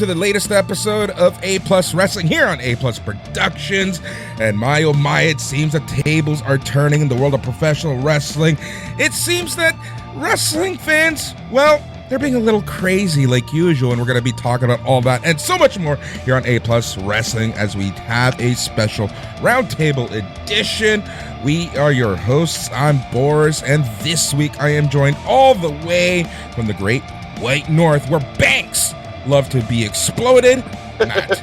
to the latest episode of A Plus Wrestling here on A Plus Productions. And my oh my, it seems that tables are turning in the world of professional wrestling. It seems that wrestling fans, well, they're being a little crazy like usual, and we're going to be talking about all that and so much more here on A Plus Wrestling as we have a special roundtable edition. We are your hosts. I'm Boris, and this week I am joined all the way from the great White North, where banks love to be exploded. Matt.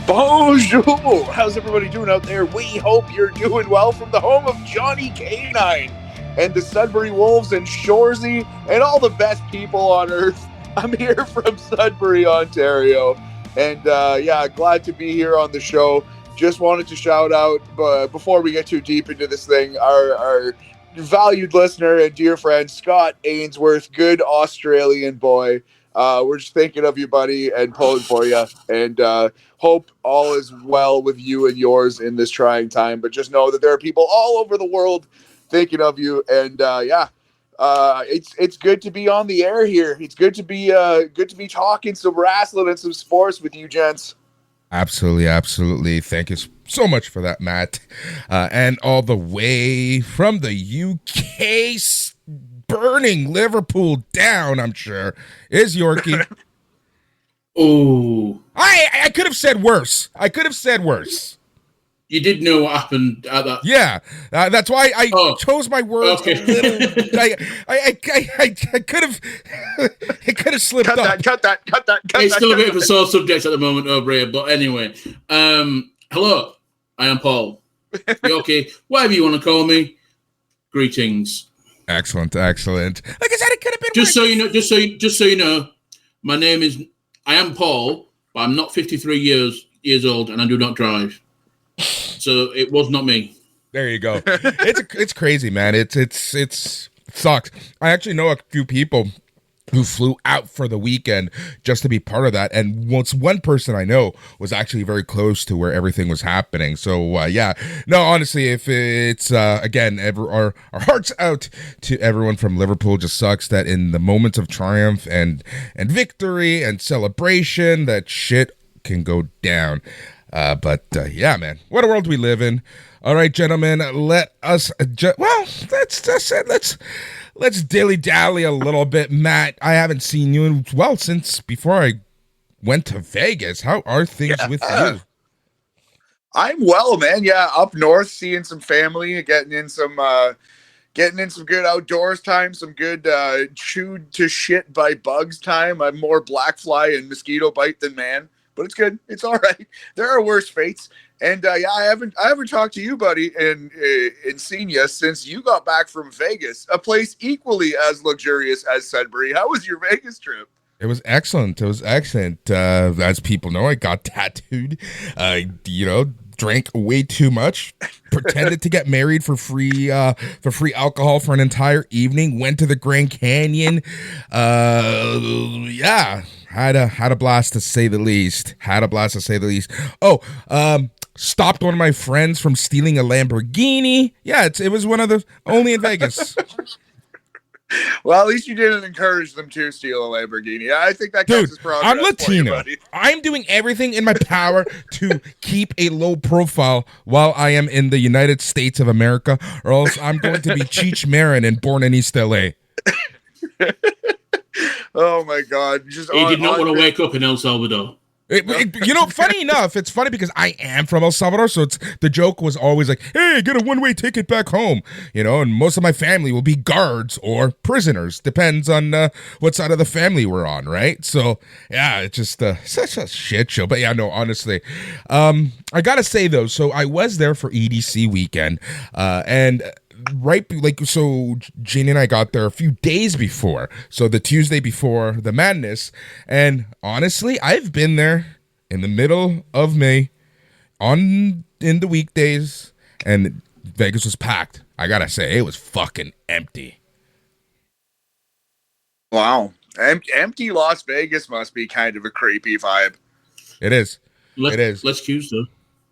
Bonjour! How's everybody doing out there? We hope you're doing well from the home of Johnny K9 and the Sudbury Wolves and Shoresy and all the best people on earth. I'm here from Sudbury, Ontario, and glad to be here on the show. Just wanted to shout out, before we get too deep into this thing, our valued listener and dear friend, Scott Ainsworth, good Australian boy. We're just thinking of you, buddy, and pulling for you, and hope all is well with you and yours in this trying time. But just know that there are people all over the world thinking of you, and it's good to be on the air here. It's good to be talking some wrestling and some sports with you, gents. Absolutely. Thank you so much for that, Matt. And all the way from the UK, burning Liverpool down, I'm sure, is Yorkie. Oh. I could have said worse. You did know what happened at that. Yeah, that's why I chose my words a little. I could have. It could have slipped up. Cut that. It's still a bit of a sore subject at the moment, O'Brien. But anyway, hello, I am Paul. Okay, whatever you want to call me. Greetings. Excellent. Like I said, it could have been. Just so you know, my name is. I am Paul, but I'm not 53 years old, and I do not drive. So it was not me. There you go. It's crazy, man. It sucks. I actually know a few people who flew out for the weekend just to be part of that, and one person I know was actually very close to where everything was happening. So honestly, if it's again, our hearts out to everyone from Liverpool. Just sucks that in the moments of triumph and victory and celebration, that shit can go down. But man, what a world we live in. All right, gentlemen, let's dilly-dally a little bit. Matt, I haven't seen you since before I went to Vegas. How are things with you? I'm well, man. Yeah, up north, seeing some family, getting in some good outdoors time, some good chewed to shit by bugs time. I'm more black fly and mosquito bite than man. But it's good. It's all right. There are worse fates. And I haven't talked to you, buddy, and seen you since you got back from Vegas, a place equally as luxurious as Sudbury. How was your Vegas trip? It was excellent. As people know, I got tattooed. Drank way too much. Pretended to get married for free alcohol for an entire evening. Went to the Grand Canyon. Had a blast to say the least. Oh, stopped one of my friends from stealing a Lamborghini. Yeah, it was one of the only in Vegas. Well, at least you didn't encourage them to steal a Lamborghini. I think that counts as progress. I'm Latino. I'm doing everything in my power to keep a low profile while I am in the United States of America, or else I'm going to be Cheech Marin and born in East LA. Oh my God! He did not want to wake up in El Salvador. Funny enough, it's funny because I am from El Salvador, so the joke was always like, "Hey, get a one-way ticket back home," and most of my family will be guards or prisoners, depends on what side of the family we're on, right? So yeah, it's just such a shit show. But yeah, no, honestly, I gotta say though, so I was there for EDC weekend, and. So Jane and I got there a few days before, so the Tuesday before the madness, and honestly, I've been there in the middle of May in the weekdays, and Vegas was packed. I gotta say, it was fucking empty. Wow. Empty Las Vegas must be kind of a creepy vibe. It is. Let's choose though.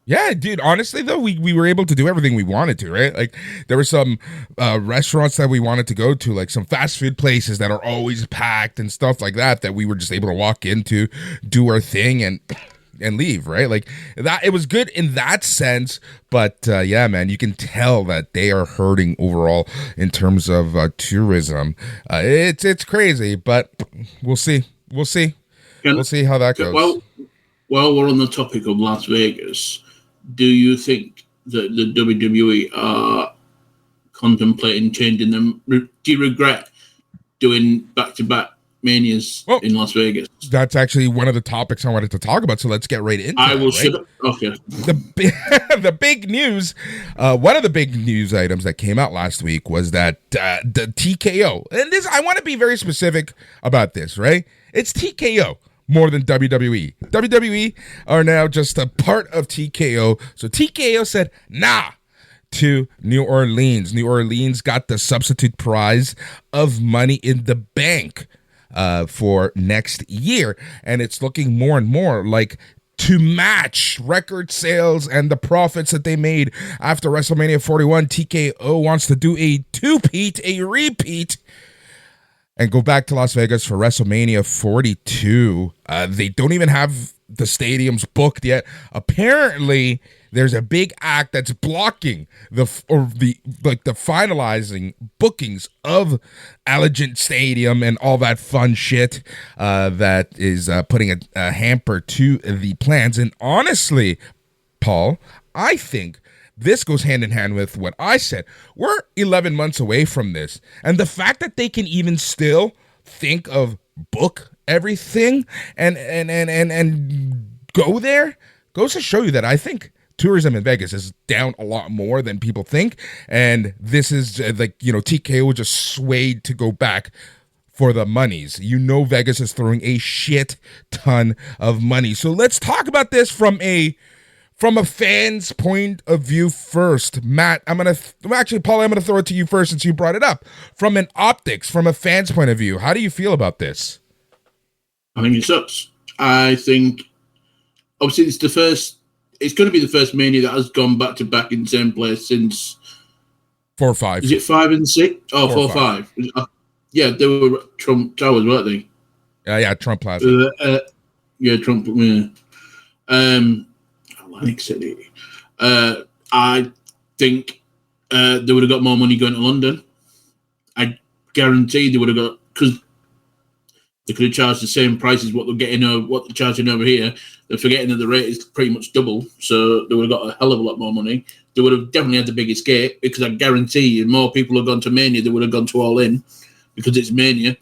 Yeah, dude. Honestly, though, we were able to do everything we wanted to, right? Like, there were some restaurants that we wanted to go to, like some fast food places that are always packed and stuff like that. That we were just able to walk into, do our thing, and leave, right? Like that. It was good in that sense, but yeah, man, you can tell that they are hurting overall in terms of tourism. It's crazy, but we'll see. We'll see. We'll see how that goes. Well, while we're on the topic of Las Vegas, do you think that the WWE are contemplating changing them? Do you regret doing back-to-back Manias in Las Vegas? That's actually one of the topics I wanted to talk about, so let's get right into it. Right? Okay. The big news, one of the big news items that came out last week was that the TKO, and this, I want to be very specific about this, right? It's TKO. More than WWE. WWE are now just a part of TKO. So TKO said, nah, to New Orleans. New Orleans got the substitute prize of Money in the Bank for next year. And it's looking more and more like to match record sales and the profits that they made after WrestleMania 41. TKO wants to do a repeat, and go back to Las Vegas for WrestleMania 42. They don't even have the stadiums booked yet. Apparently, there's a big act that's blocking the finalizing bookings of Allegiant Stadium and all that fun shit that is putting a hamper to the plans. And honestly, Paul, I think this goes hand in hand with what I said. We're 11 months away from this. And the fact that they can even still think of book everything and go there goes to show you that I think tourism in Vegas is down a lot more than people think. And this is TKO just swayed to go back for the monies. Vegas is throwing a shit ton of money. So let's talk about this from a fan's point of view first. Matt, Paul, I'm gonna throw it to you first since you brought it up. From an optics, from a fan's point of view, how do you feel about this? I think it sucks. I think obviously it's going to be the first Mania that has gone back to back in the same place since 4 or 5. Is it 5 and 6? Oh, 4 or 5. Yeah, they were Trump Towers, weren't they? Yeah, Trump Plaza. Trump. Yeah. Atlantic City. I think they would have got more money going to London. I guarantee they would have got, because they could have charged the same price as what they're charging over here. They're forgetting that the rate is pretty much double, so they would have got a hell of a lot more money. They would have definitely had the biggest gate, because I guarantee you more people have gone to Mania, they would have gone to All In, because it's Mania.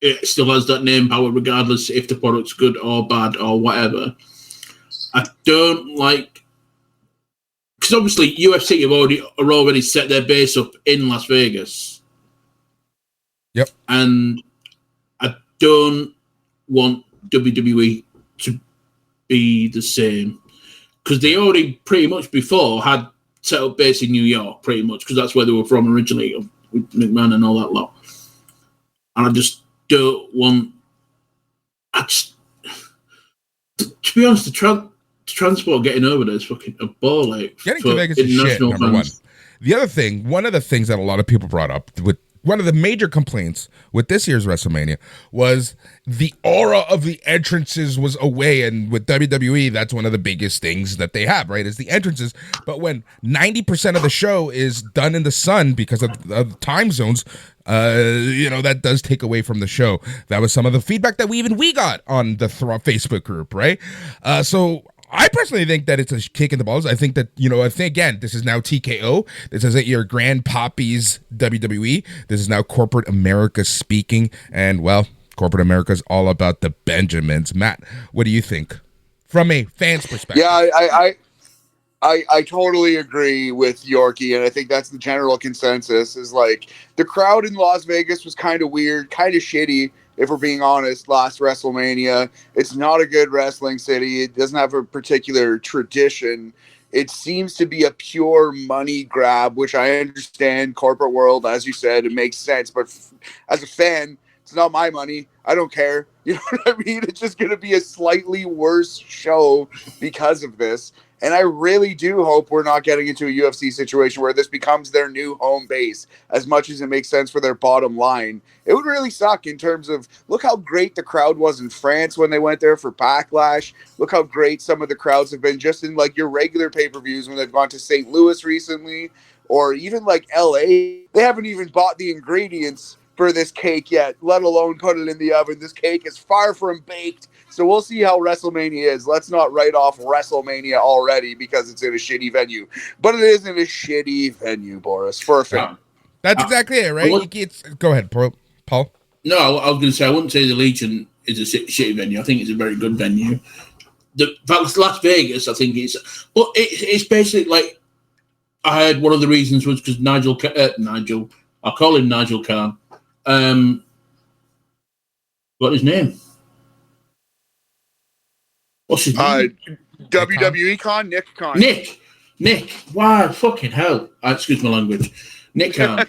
It still has that name power regardless if the product's good or bad or whatever. I don't like, because obviously UFC are already set their base up in Las Vegas. Yep. And I don't want WWE to be the same, because they already pretty much before had set up base in New York, pretty much, because that's where they were from originally, with McMahon and all that lot. And I just don't want. To be honest, the transport getting over there is fucking a ball ache. Getting to Vegas is shit, number one. The other thing, one of the things that a lot of people brought up with one of the major complaints with this year's WrestleMania was the aura of the entrances was away. And with WWE, that's one of the biggest things that they have, right, is the entrances. But when 90% of the show is done in the sun because of time zones, that does take away from the show. That was some of the feedback that we got on the Facebook group, right? So I personally think that it's a kick in the balls. I think that, again, this is now TKO. This isn't your grandpappy's WWE. This is now corporate America speaking. And, well, corporate America is all about the Benjamins. Matt, what do you think from a fan's perspective? Yeah, I totally agree with Yorkie, and I think that's the general consensus, is like the crowd in Las Vegas was kind of weird, kind of shitty. If we're being honest, last WrestleMania, it's not a good wrestling city. It doesn't have a particular tradition. It seems to be a pure money grab, which I understand, corporate world, as you said, it makes sense. But as a fan, It's not my money. I don't care. You know what I mean? It's just going to be a slightly worse show because of this. And I really do hope we're not getting into a UFC situation where this becomes their new home base, as much as it makes sense for their bottom line. It would really suck in terms of, look how great the crowd was in France when they went there for Backlash. Look how great some of the crowds have been just in like your regular pay-per-views when they've gone to St. Louis recently, or even like LA. They haven't even bought the ingredients for this cake yet, let alone put it in the oven. This cake is far from baked. So we'll see how WrestleMania is. Let's not write off WrestleMania already because it's in a shitty venue. But it is in a shitty venue, Boris, for a fan. That's exactly it, right? Go ahead, Paul. No, I was going to say, I wouldn't say the Legion is a shitty venue. I think it's a very good venue. Las Vegas, I think but it's basically like, I heard one of the reasons was because Nigel, I'll call him Nigel Khan. What his name? What's his name? WWE Khan, Nick Khan. Nick. Wow, fucking hell. Excuse my language. Nick Khan.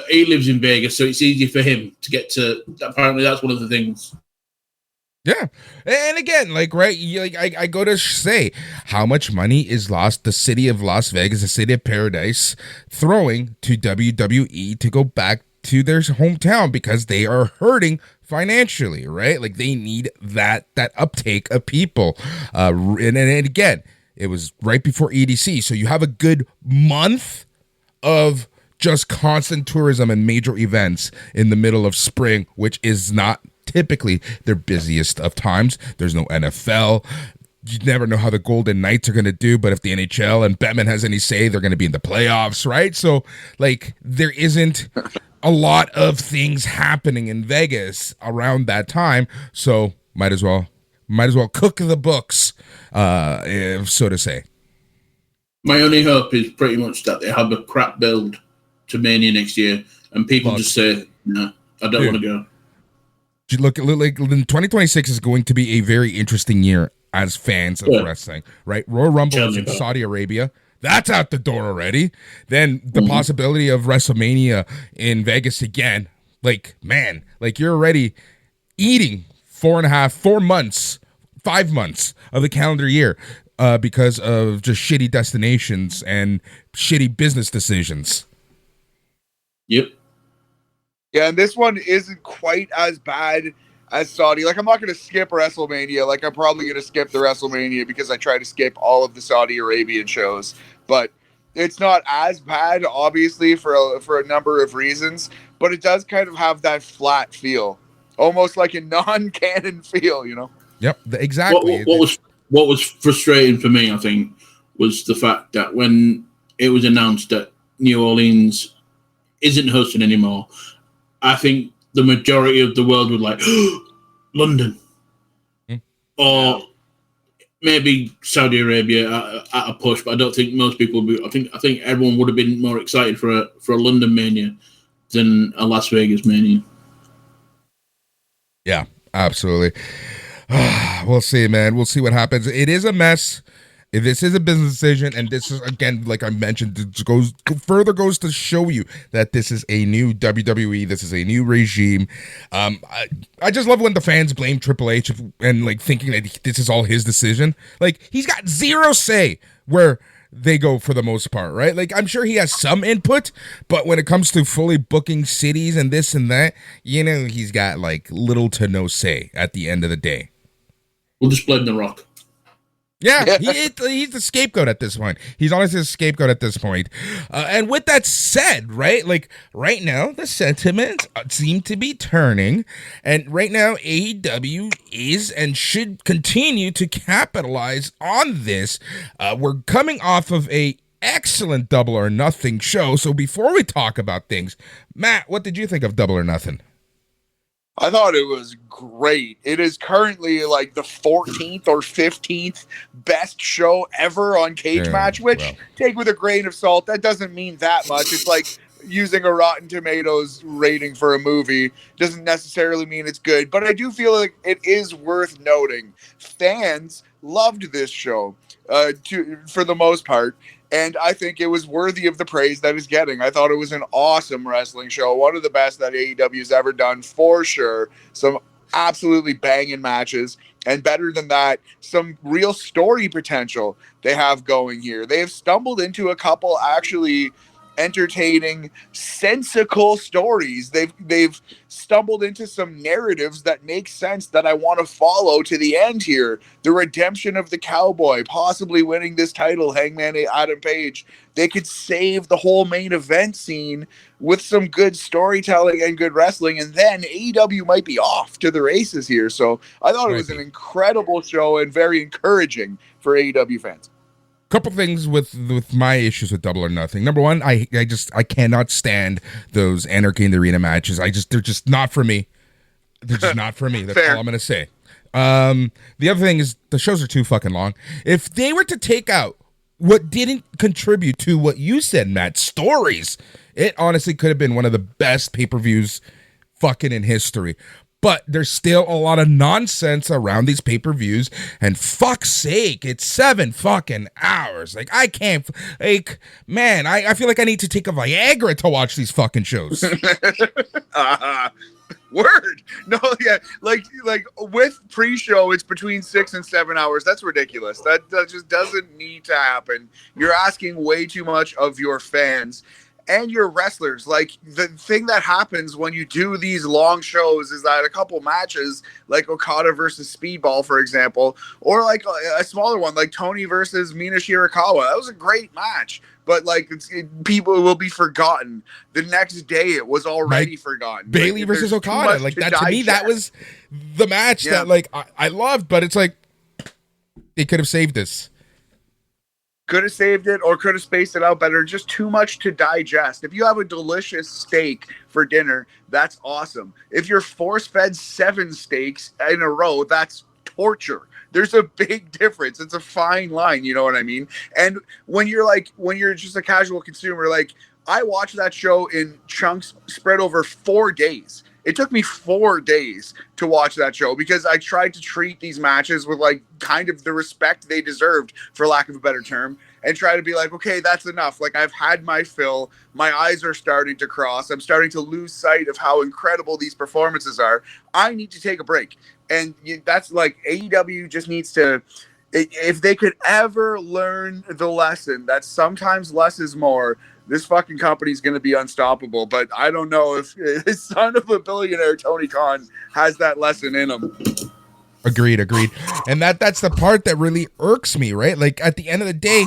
He lives in Vegas, so it's easy for him to get to. Apparently, that's one of the things. Yeah, and again, like, right, I go to say how much money is lost. The city of Las Vegas, the city of paradise, throwing to WWE to go back to their hometown because they are hurting financially, right? Like, they need that uptake of people. And again, it was right before EDC, so you have a good month of just constant tourism and major events in the middle of spring, which is not typically their busiest of times. There's no NFL. You never know how the Golden Knights are going to do, but if the NHL and Bettman has any say, they're going to be in the playoffs, right? So, like, there isn't a lot of things happening in Vegas around that time, so might as well cook the books, so to say. My only hope is pretty much that they have a crap build to Mania next year, and people just say, "No, I don't want to go." Look, like 2026 is going to be a very interesting year as fans of wrestling, right? Royal Rumble is in Saudi Arabia. That's out the door already. Then the possibility of WrestleMania in Vegas again. Like, man, like, you're already eating 5 months of the calendar year because of just shitty destinations and shitty business decisions. Yep. Yeah, and this one isn't quite as bad as Saudi. Like, I'm not going to skip WrestleMania. Like, I'm probably going to skip the WrestleMania because I try to skip all of the Saudi Arabian shows. But it's not as bad, obviously, for a number of reasons. But it does kind of have that flat feel, almost like a non-canon feel, you know? Yep, exactly. What was frustrating for me, I think, was the fact that when it was announced that New Orleans isn't hosting anymore, I think the majority of the world would like, London. Or maybe Saudi Arabia at a push, but I don't think most people would be. I think everyone would have been more excited for a London Mania than a Las Vegas Mania. Yeah, absolutely. We'll see, man. We'll see what happens. It is a mess. If this is a business decision, and this is, again, like I mentioned, it goes to show you that this is a new WWE, this is a new regime. I just love when the fans blame Triple H and like thinking that this is all his decision. Like, he's got zero say where they go for the most part, right? Like, I'm sure he has some input, but when it comes to fully booking cities and this and that, you know, he's got like little to no say at the end of the day. We'll just blame The Rock. Yeah, he's the scapegoat at this point. He's honestly the scapegoat at this point. And with that said, right, like right now, the sentiments seem to be turning. And right now, AEW is and should continue to capitalize on this. We're coming off of a excellent Double or Nothing show. So before we talk about things, Matt, what did you think of Double or Nothing? I thought it was great. It is currently like the 14th or 15th best show ever on Cage Match, which take with a grain of salt. That doesn't mean that much. It's like using a Rotten Tomatoes rating for a movie. Doesn't necessarily mean it's good, but I do feel like it is worth noting. Fans loved this show for the most part. And I think it was worthy of the praise that it's getting. I thought it was an awesome wrestling show. One of the best that AEW has ever done, for sure. Some absolutely banging matches. And better than that, some real story potential they have going here. They have stumbled into a couple actually entertaining, sensical stories. They've stumbled into some narratives that make sense that I want to follow to the end here. The redemption of the cowboy, possibly winning this title, Hangman Adam Page. They could save the whole main event scene with some good storytelling and good wrestling, and then AEW might be off to the races here. So I thought it was an incredible show and very encouraging for AEW fans. Couple things with my issues with Double or Nothing. Number one, I cannot stand those Anarchy in the Arena matches. They're just not for me. They're just not for me. That's all I'm gonna say. The other thing is the shows are too fucking long. If they were to take out what didn't contribute to what you said, Matt, stories, it honestly could have been one of the best pay-per-views fucking in history. But there's still a lot of nonsense around these pay-per-views, and fuck's sake, it's 7 fucking hours. Like, I can't, like, man, I feel like I need to take a Viagra to watch these fucking shows. Word. No, yeah, like with pre-show, it's between 6 and 7 hours. That's ridiculous. That just doesn't need to happen. You're asking way too much of your fans and your wrestlers. Like, the thing that happens when you do these long shows is that a couple matches, like Okada versus Speedball, for example, or like a smaller one, like Tony versus Mina Shirakawa. That was a great match, but like people will be forgotten. The next day, it was already forgotten. Bailey versus Okada, like that to me, that was the match that like I loved, but it's like they could have saved this. Could have saved it or could have spaced it out better. Just too much to digest. If you have a delicious steak for dinner, that's awesome. If you're force-fed 7 steaks in a row, that's torture. There's a big difference. It's a fine line, you know what I mean? And when you're just a casual consumer, like, I watched that show in chunks spread over 4 days. It took me 4 days to watch that show because I tried to treat these matches with like kind of the respect they deserved, for lack of a better term, and try to be like, okay, that's enough. Like, I've had my fill. My eyes are starting to cross. I'm starting to lose sight of how incredible these performances are. I need to take a break. And that's like, AEW just needs to, if they could ever learn the lesson that sometimes less is more, this fucking company is going to be unstoppable. But I don't know if his son of a billionaire, Tony Khan, has that lesson in him. Agreed. And that's the part that really irks me, right? Like, at the end of the day,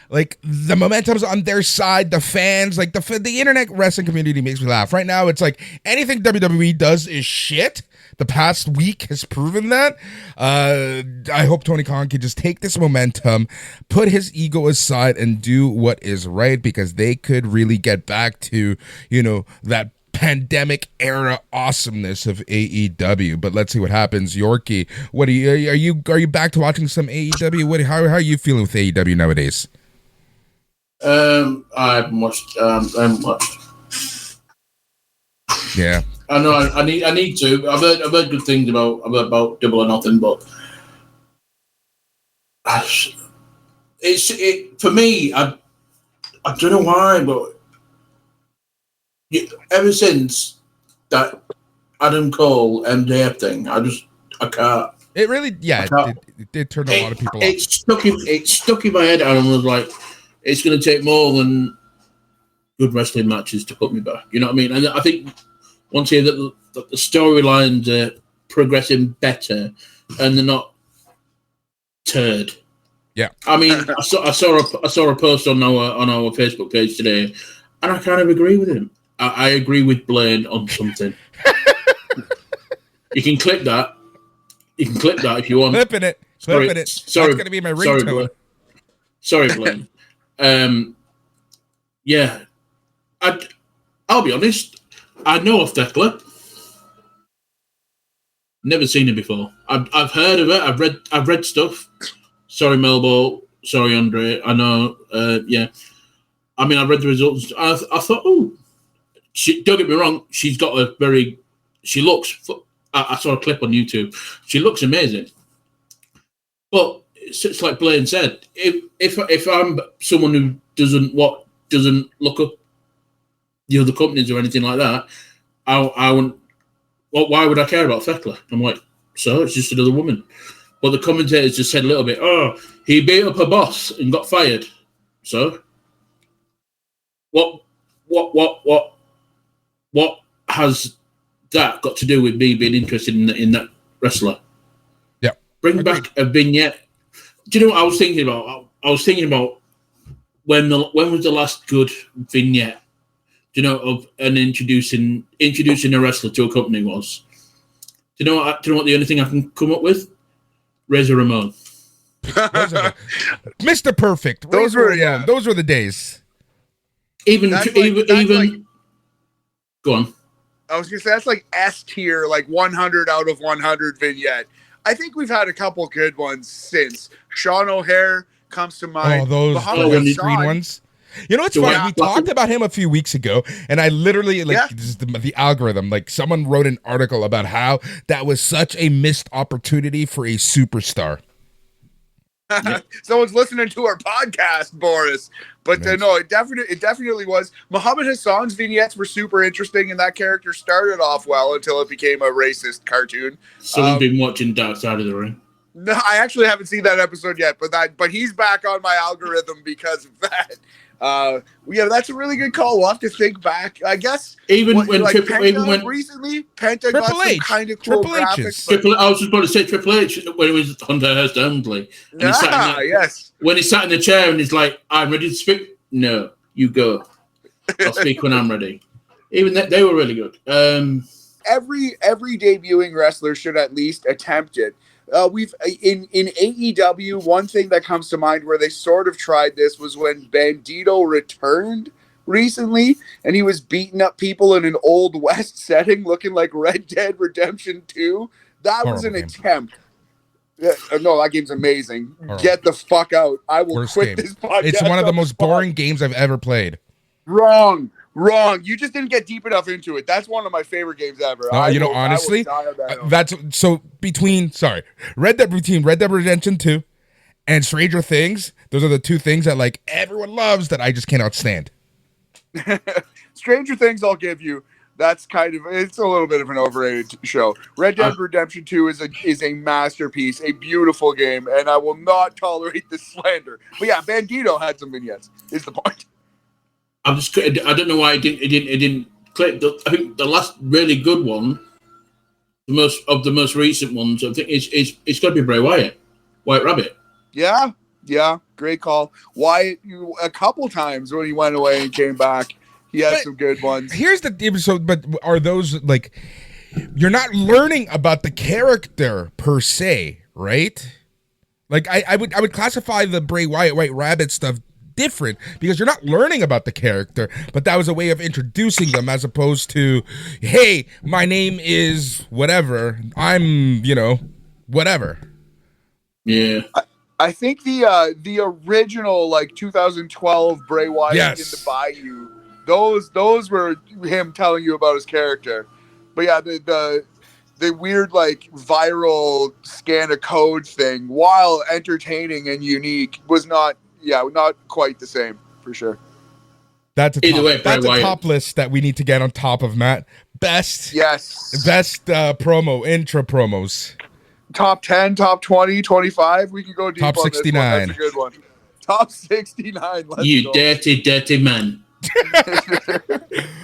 like, the momentum's on their side, the fans, like, the internet wrestling community makes me laugh. Right now, it's like anything WWE does is shit. The past week has proven that. I hope Tony Khan can just take this momentum, put his ego aside, and do what is right, because they could really get back to, that pandemic era awesomeness of AEW. But let's see what happens. Yorkie, what are you back to watching some AEW? How are you feeling with AEW nowadays? I haven't watched. Yeah. I know. I need to. I've heard good things about Double or Nothing, but it's for me. I don't know why, but ever since that Adam Cole MJF thing, I can't. It really, it did turn a lot of people off. It stuck in my head, and I was like, it's going to take more than good wrestling matches to put me back. You know what I mean? And I think once here that the storylines are progressing better, and they're not turd. Yeah. I mean, I saw a post on our Facebook page today, and I kind of agree with him. I agree with Blaine on something. You can clip that. You can clip that if you want. Clipping it. Sorry, That's going to be my ringtone. Sorry, Blaine. Yeah. I'll be honest. I know of Thekla. Never seen it before. I've heard of it. I've read stuff. Sorry, Melbo. Sorry, Andre. I know. Yeah. I mean, I read the results. I thought, don't get me wrong. She's got a very. She looks. I saw a clip on YouTube. She looks amazing. But it's like Blaine said. If I'm someone who doesn't look up the other companies or anything like that, I wouldn't. Well, why would I care about Thekla? I'm like, so it's just another woman. But the commentators just said a little bit. Oh, he beat up a boss and got fired. So what has that got to do with me being interested in that wrestler? Yeah, bring back a vignette. Do you know what I was thinking about? I was thinking about when was the last good vignette? Do you know of an introducing a wrestler to a company was? Do you know what the only thing I can come up with? Razor Ramon. Mr. Perfect. Those were the days. Even like, go on. I was gonna say that's like S tier, like 100 out of 100 vignette. I think we've had a couple good ones since. Sean O'Hare comes to mind. Oh, those green ones. You know what's funny? We talked about him a few weeks ago, and I literally this is the algorithm. Like someone wrote an article about how that was such a missed opportunity for a superstar. Someone's listening to our podcast, Boris. But no, it definitely was. Muhammad Hassan's vignettes were super interesting, and that character started off well until it became a racist cartoon. Someone's been watching Dark Side of the Ring. No, I actually haven't seen that episode yet, but he's back on my algorithm because of that. That's a really good call. We'll have to think back. I guess recently Penta got some kind of cool graphics. I was just about to say Triple H when he was Hunter Hearst Helmsley. When he sat in the chair and he's like, "I'm ready to speak." No, you go. I'll speak when I'm ready. Even that, they were really good. Every debuting wrestler should at least attempt it. We've in AEW, one thing that comes to mind where they sort of tried this was when Bandito returned recently, and he was beating up people in an Old West setting, looking like Red Dead Redemption 2. That was an attempt. No, that game's amazing. Get the fuck out. I will quit this podcast. It's one of the most boring games I've ever played. Wrong. You just didn't get deep enough into it. That's one of my favorite games ever. No, honestly, that's so between Red Dead Redemption 2 and Stranger Things. Those are the two things that like everyone loves that I just cannot stand. Stranger Things, I'll give you. That's it's a little bit of an overrated show. Red Dead Redemption 2 is a masterpiece, a beautiful game, and I will not tolerate the slander. But yeah, Bandito had some vignettes. Is the point? I don't know why it didn't click. I think the last really good one, the most recent ones, I think it's got to be Bray Wyatt, White Rabbit. Yeah, great call. Wyatt, a couple times when he went away and came back, he had some good ones. Here's but are those like you're not learning about the character per se, right? Like I would classify the Bray Wyatt White Rabbit stuff different because you're not learning about the character, but that was a way of introducing them as opposed to, hey, my name is whatever, I'm whatever. Yeah, I think the original like 2012 Bray Wyatt in the Bayou, those were him telling you about his character. But yeah, the weird like viral scan a code thing, while entertaining and unique, was not quite the same, for sure. That's a top list that we need to get on top of, Matt. Best promo, intro promos. Top 10, top 20, 25. We can go deep top on 69. This one. That's a good one. Top 69. You dirty, dirty man.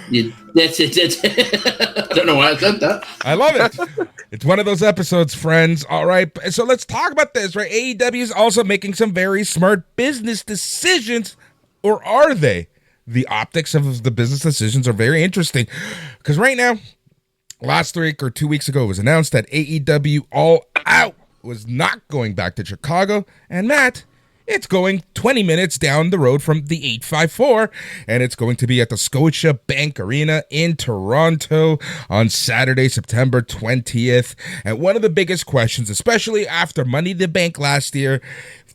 You dirty. I don't know why I said that. I love it. It's one of those episodes, friends. All right, so let's talk about this, right? AEW is also making some very smart business decisions, or are they? The optics of the business decisions are very interesting because right now, last week or 2 weeks ago, it was announced that AEW All Out was not going back to Chicago, and Matt, it's going 20 minutes down the road from the 854, and it's going to be at the Scotia Bank Arena in Toronto on Saturday, September 20th. And one of the biggest questions, especially after Money in the Bank last year,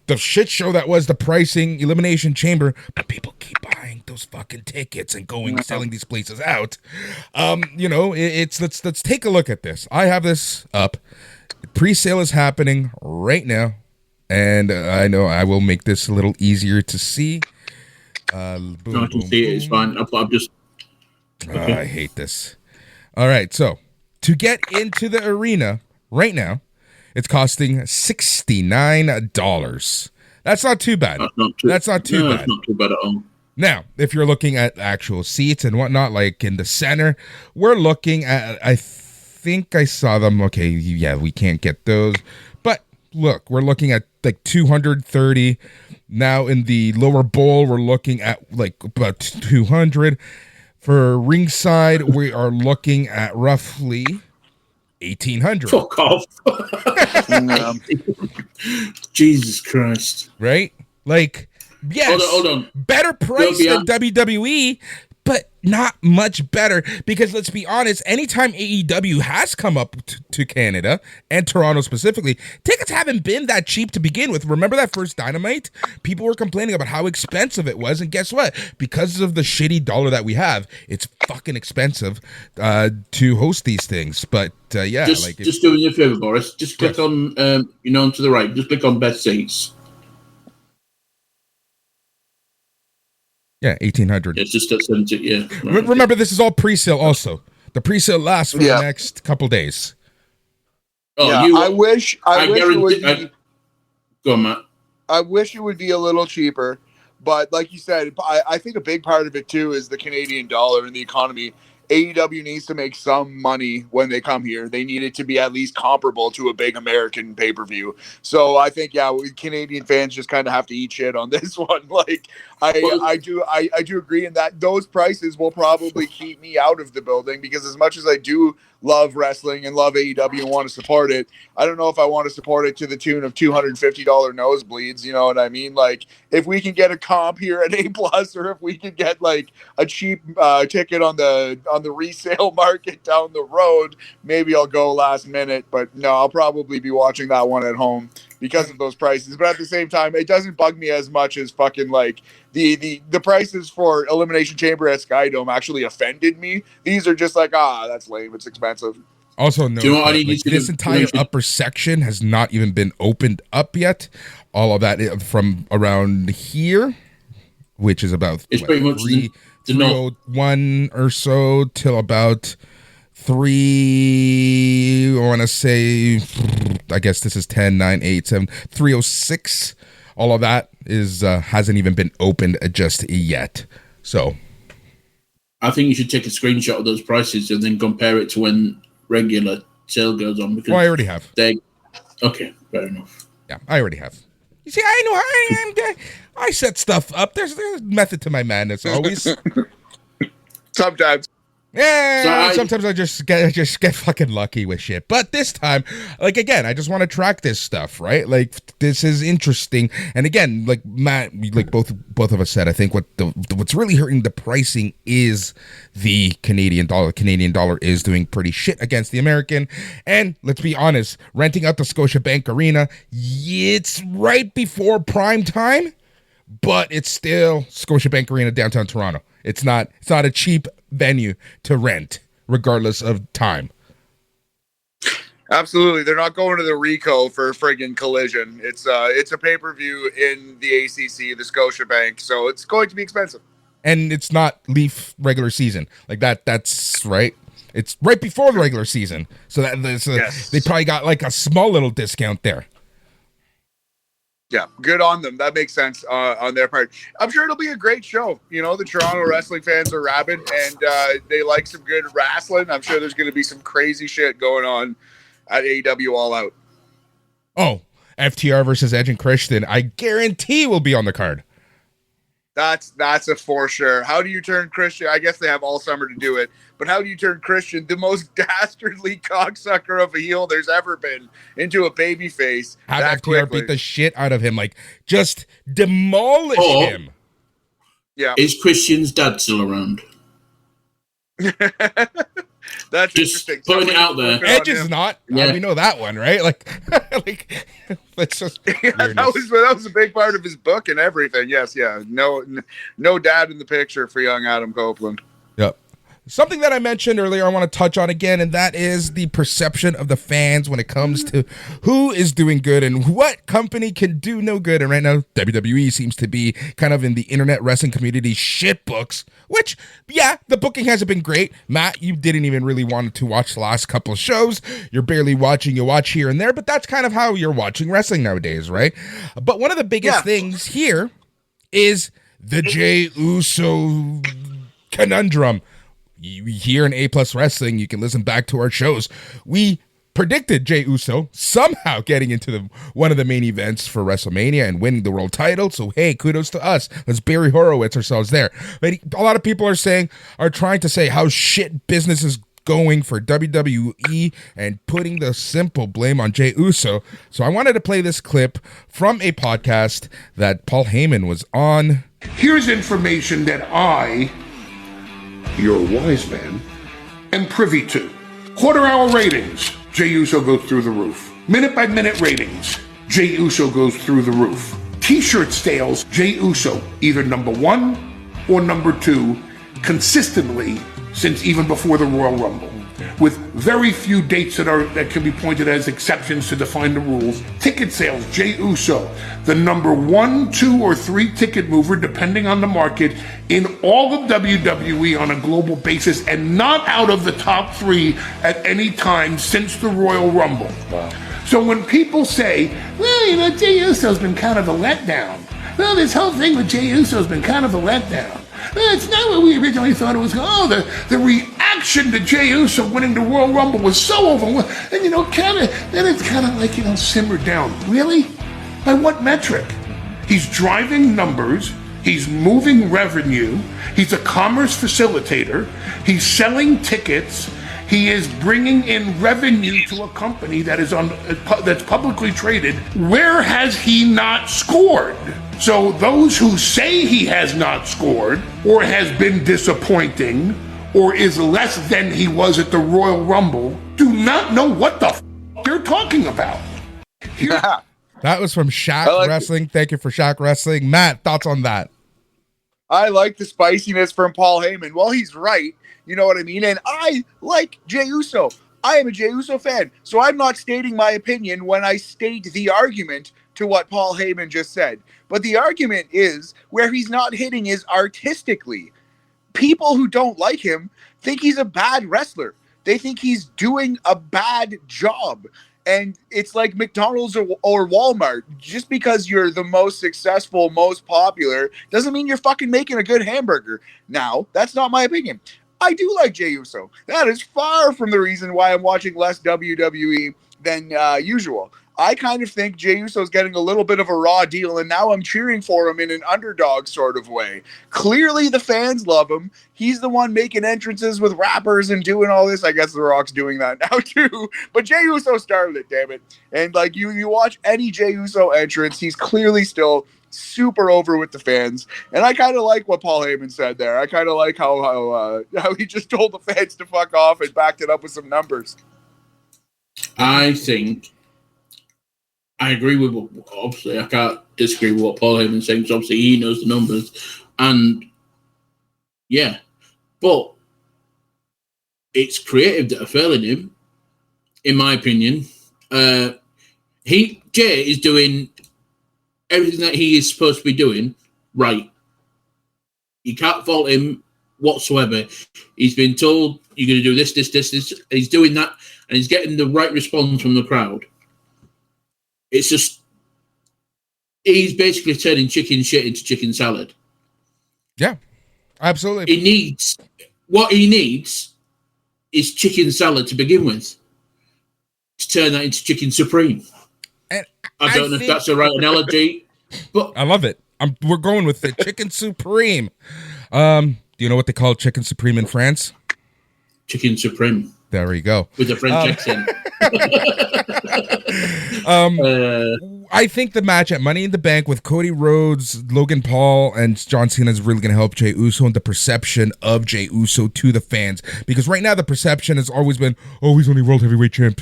the shit show that was the pricing Elimination Chamber, but people keep buying those fucking tickets and selling these places out. Let's take a look at this. I have this up. Pre-sale is happening right now. And I know I will make this a little easier to see. Boom, No, I can boom, see it. It's boom. fine. I'm just. Okay. I hate this. All right, so to get into the arena right now, it's costing $69. That's not too bad. That's not too bad. That's not too bad at all. Now, if you're looking at actual seats and whatnot, like in the center, we're looking at, I think I saw them. Okay, yeah, we can't get those. But look, we're looking at like 230. Now in the lower bowl, we're looking at like about 200. For ringside, we are looking at roughly 1,800. Fuck off. Jesus Christ. Right? Like, yes, Hold on. better price than WWE, but not much better, because let's be honest, anytime AEW has come up to Canada and Toronto specifically, tickets haven't been that cheap to begin with. Remember that first Dynamite? People were complaining about how expensive it was, and guess what? Because of the shitty dollar that we have, it's fucking expensive to host these things. But yeah, just doing you a favor, Boris. Just click on, to the right. Just click on best seats. Yeah, 1,800. It's just at 70. Yeah. Right. Remember, this is all pre-sale. Also, the pre-sale lasts for the next couple days. Oh, yeah, I wish it would be. Go on, Matt. I wish it would be a little cheaper, but like you said, I think a big part of it too is the Canadian dollar and the economy. AEW needs to make some money when they come here. They need it to be at least comparable to a big American pay-per-view. So I think, Canadian fans just kind of have to eat shit on this one. Like, I do agree in that those prices will probably keep me out of the building, because as much as I do love wrestling and love AEW and want to support it, I don't know if I want to support it to the tune of $250 nosebleeds. You know what I mean? Like, if we can get a comp here at A+, or if we can get like a cheap ticket on the resale market down the road, maybe I'll go last minute. But no, I'll probably be watching that one at home because of those prices. But at the same time, it doesn't bug me as much as fucking like the prices for Elimination Chamber at Skydome actually offended me. These are just like, that's lame. It's expensive. Also, no, this entire upper section has not even been opened up yet. All of that from around here, which is about pretty much 301 or so till about 3. I want to say, I guess this is 10, 9, 8, 7, 306. All of that is hasn't even been opened just yet. So, I think you should take a screenshot of those prices and then compare it to when regular sale goes on. Because I already have. Okay, fair enough. Yeah, I already have. You see, I know I set stuff up. There's a method to my madness always. Sometimes. Yeah, sometimes I just get fucking lucky with shit. But this time, like, again, I just want to track this stuff, right? Like, this is interesting. And again, like Matt, like both of us said, I think what's really hurting the pricing is the Canadian dollar. The Canadian dollar is doing pretty shit against the American. And let's be honest, renting out the Scotiabank Arena, it's right before prime time, but it's still Scotiabank Arena, downtown Toronto. It's not a cheap venue to rent, regardless of time. Absolutely, they're not going to the Rico for friggin' Collision. It's a pay-per-view in the ACC, the Scotiabank, so it's going to be expensive. And it's not Leaf regular season like that. That's right. It's right before the regular season, so yes. They probably got like a small little discount there. Yeah, good on them. That makes sense on their part. I'm sure it'll be a great show. You know, the Toronto wrestling fans are rabid, and they like some good wrestling. I'm sure there's going to be some crazy shit going on at AEW All Out. Oh, FTR versus Edge and Christian, I guarantee will be on the card. That's a for sure. How do you turn Christian? I guess they have all summer to do it, but how do you turn Christian, the most dastardly cocksucker of a heel there's ever been, into a baby face? Have FTR beat the shit out of him, like just demolish him. Yeah. Is Christian's dad still around? That's just interesting. Putting it out there. Edge is not. Yeah. We know that one, right? Like, let's just. Yeah, that was a big part of his book and everything. Yes, yeah. No dad in the picture for young Adam Copeland. Yep. something that I mentioned earlier I want to touch on again, and that is the perception of the fans when it comes to who is doing good and what company can do no good. And right now, WWE seems to be kind of in the internet wrestling community shit books, which, yeah, the booking hasn't been great. Matt, you didn't even really want to watch the last couple of shows. You're barely watching. You watch here and there, but that's kind of how you're watching wrestling nowadays, right? But one of the biggest things here is the Jey Uso conundrum. Here in A Plus Wrestling, you can listen back to our shows. We predicted Jey Uso somehow getting into one of the main events for WrestleMania and winning the world title. So, hey, kudos to us. Let's Barry Horowitz ourselves there. But a lot of people are trying to say how shit business is going for WWE and putting the simple blame on Jey Uso. So I wanted to play this clip from a podcast that Paul Heyman was on. Here's information that I, your wise man, am privy to. Quarter-hour ratings, Jey Uso goes through the roof. Minute-by-minute ratings, Jey Uso goes through the roof. T-shirt sales, Jey Uso, either number 1 or number 2, consistently since even before the Royal Rumble. With very few dates that can be pointed as exceptions to define the rules. Ticket sales, Jey Uso, the number 1, 2, or 3 ticket mover, depending on the market, in all of WWE on a global basis, and not out of the top 3 at any time since the Royal Rumble. Wow. So when people say, well, Jey Uso's been kind of a letdown. Well, this whole thing with Jey Uso's been kind of a letdown. It's not what we originally thought it was. The reaction to Jey Uso winning the Royal Rumble was so overwhelming. And, then it's kind of like, simmered down. Really? By what metric? He's driving numbers. He's moving revenue. He's a commerce facilitator. He's selling tickets. He is bringing in revenue to a company that is that's publicly traded. Where has he not scored? So those who say he has not scored, or has been disappointing, or is less than he was at the Royal Rumble, do not know what the they're talking about. That was from Shaq Wrestling. Thank you for Shaq Wrestling. Matt, thoughts on that? I like the spiciness from Paul Heyman. Well, he's right. You know what I mean? And I like Jey Uso. I am a Jey Uso fan. So I'm not stating my opinion when I state the argument to what Paul Heyman just said. But the argument is where he's not hitting is artistically. People who don't like him think he's a bad wrestler. They think he's doing a bad job. And it's like McDonald's or Walmart. Just because you're the most successful, most popular, doesn't mean you're fucking making a good hamburger. Now, that's not my opinion. I do like Jey Uso. That is far from the reason why I'm watching less WWE than usual. I kind of think Jey Uso's getting a little bit of a raw deal, and now I'm cheering for him in an underdog sort of way. Clearly, the fans love him. He's the one making entrances with rappers and doing all this. I guess The Rock's doing that now, too. But Jey Uso started it, damn it. And, you watch any Jey Uso entrance, he's clearly still super over with the fans. And I kind of like what Paul Heyman said there. I kind of like how he just told the fans to fuck off and backed it up with some numbers. I agree with obviously, I can't disagree with what Paul Heyman's saying, because obviously he knows the numbers. And, yeah. But it's creative that are failing him, in my opinion. Jey is doing everything that he is supposed to be doing right. You can't fault him whatsoever. He's been told, you're going to do this. He's doing that, and he's getting the right response from the crowd. It's just, he's basically turning chicken shit into chicken salad. Yeah, absolutely. What he needs is chicken salad to begin with. To turn that into chicken supreme. And I don't know if that's the right analogy, but I love it. We're going with it. Chicken supreme. Do you know what they call chicken supreme in France? Chicken supreme. There we go. With the French accent. I think the match at Money in the Bank with Cody Rhodes, Logan Paul, and John Cena is really going to help Jey Uso and the perception of Jey Uso to the fans. Because right now the perception has always been, oh, he's only World Heavyweight Champ.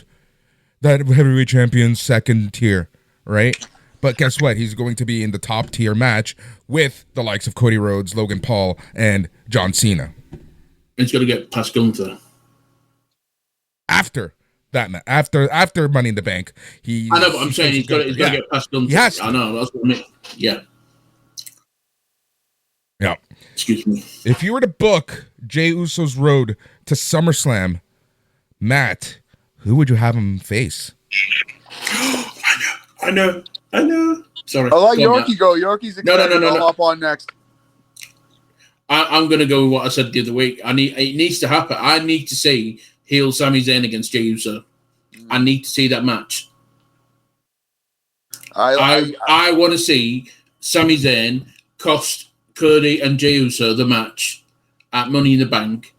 That Heavyweight Champion's second tier, right? But guess what? He's going to be in the top tier match with the likes of Cody Rhodes, Logan Paul, and John Cena. He's got to get past Gunther. After after Money in the Bank, I know, but I'm saying he's got to get past Gunther. He has to. I know, that's what I mean. Yeah. Yeah. Excuse me. If you were to book Jey Uso's road to SummerSlam, Matt, who would you have him face? I know. Sorry. I'll let Yorkie go. Yorkie's excited. No. I'll hop on next. I'm going to go with what I said the other week. It needs to happen. I need to see heel Sami Zayn against Jey Uso. I need to see that match. I want to see Sami Zayn cost Cody and Jey Uso the match at Money in the Bank,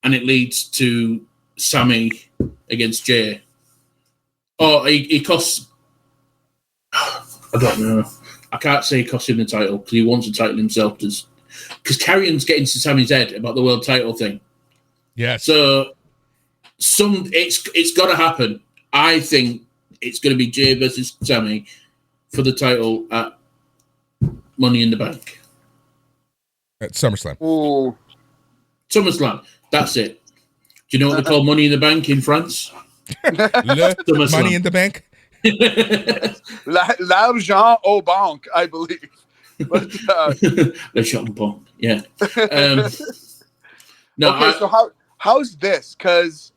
and it leads to Sami against Jey. Oh, he costs... I don't know. I can't say he cost him the title because he wants the title himself. Because Carrion's getting to Sami's head about the world title thing. Yeah. So it's got to happen. I think it's going to be Jey versus Sami for the title at Money in the Bank. At SummerSlam. Ooh. SummerSlam. That's it. Do you know what they call Money in the Bank in France? Money in the Bank? L'argent au banque, I believe. But, Le Chambon. Yeah. No. Okay, so how's this? Because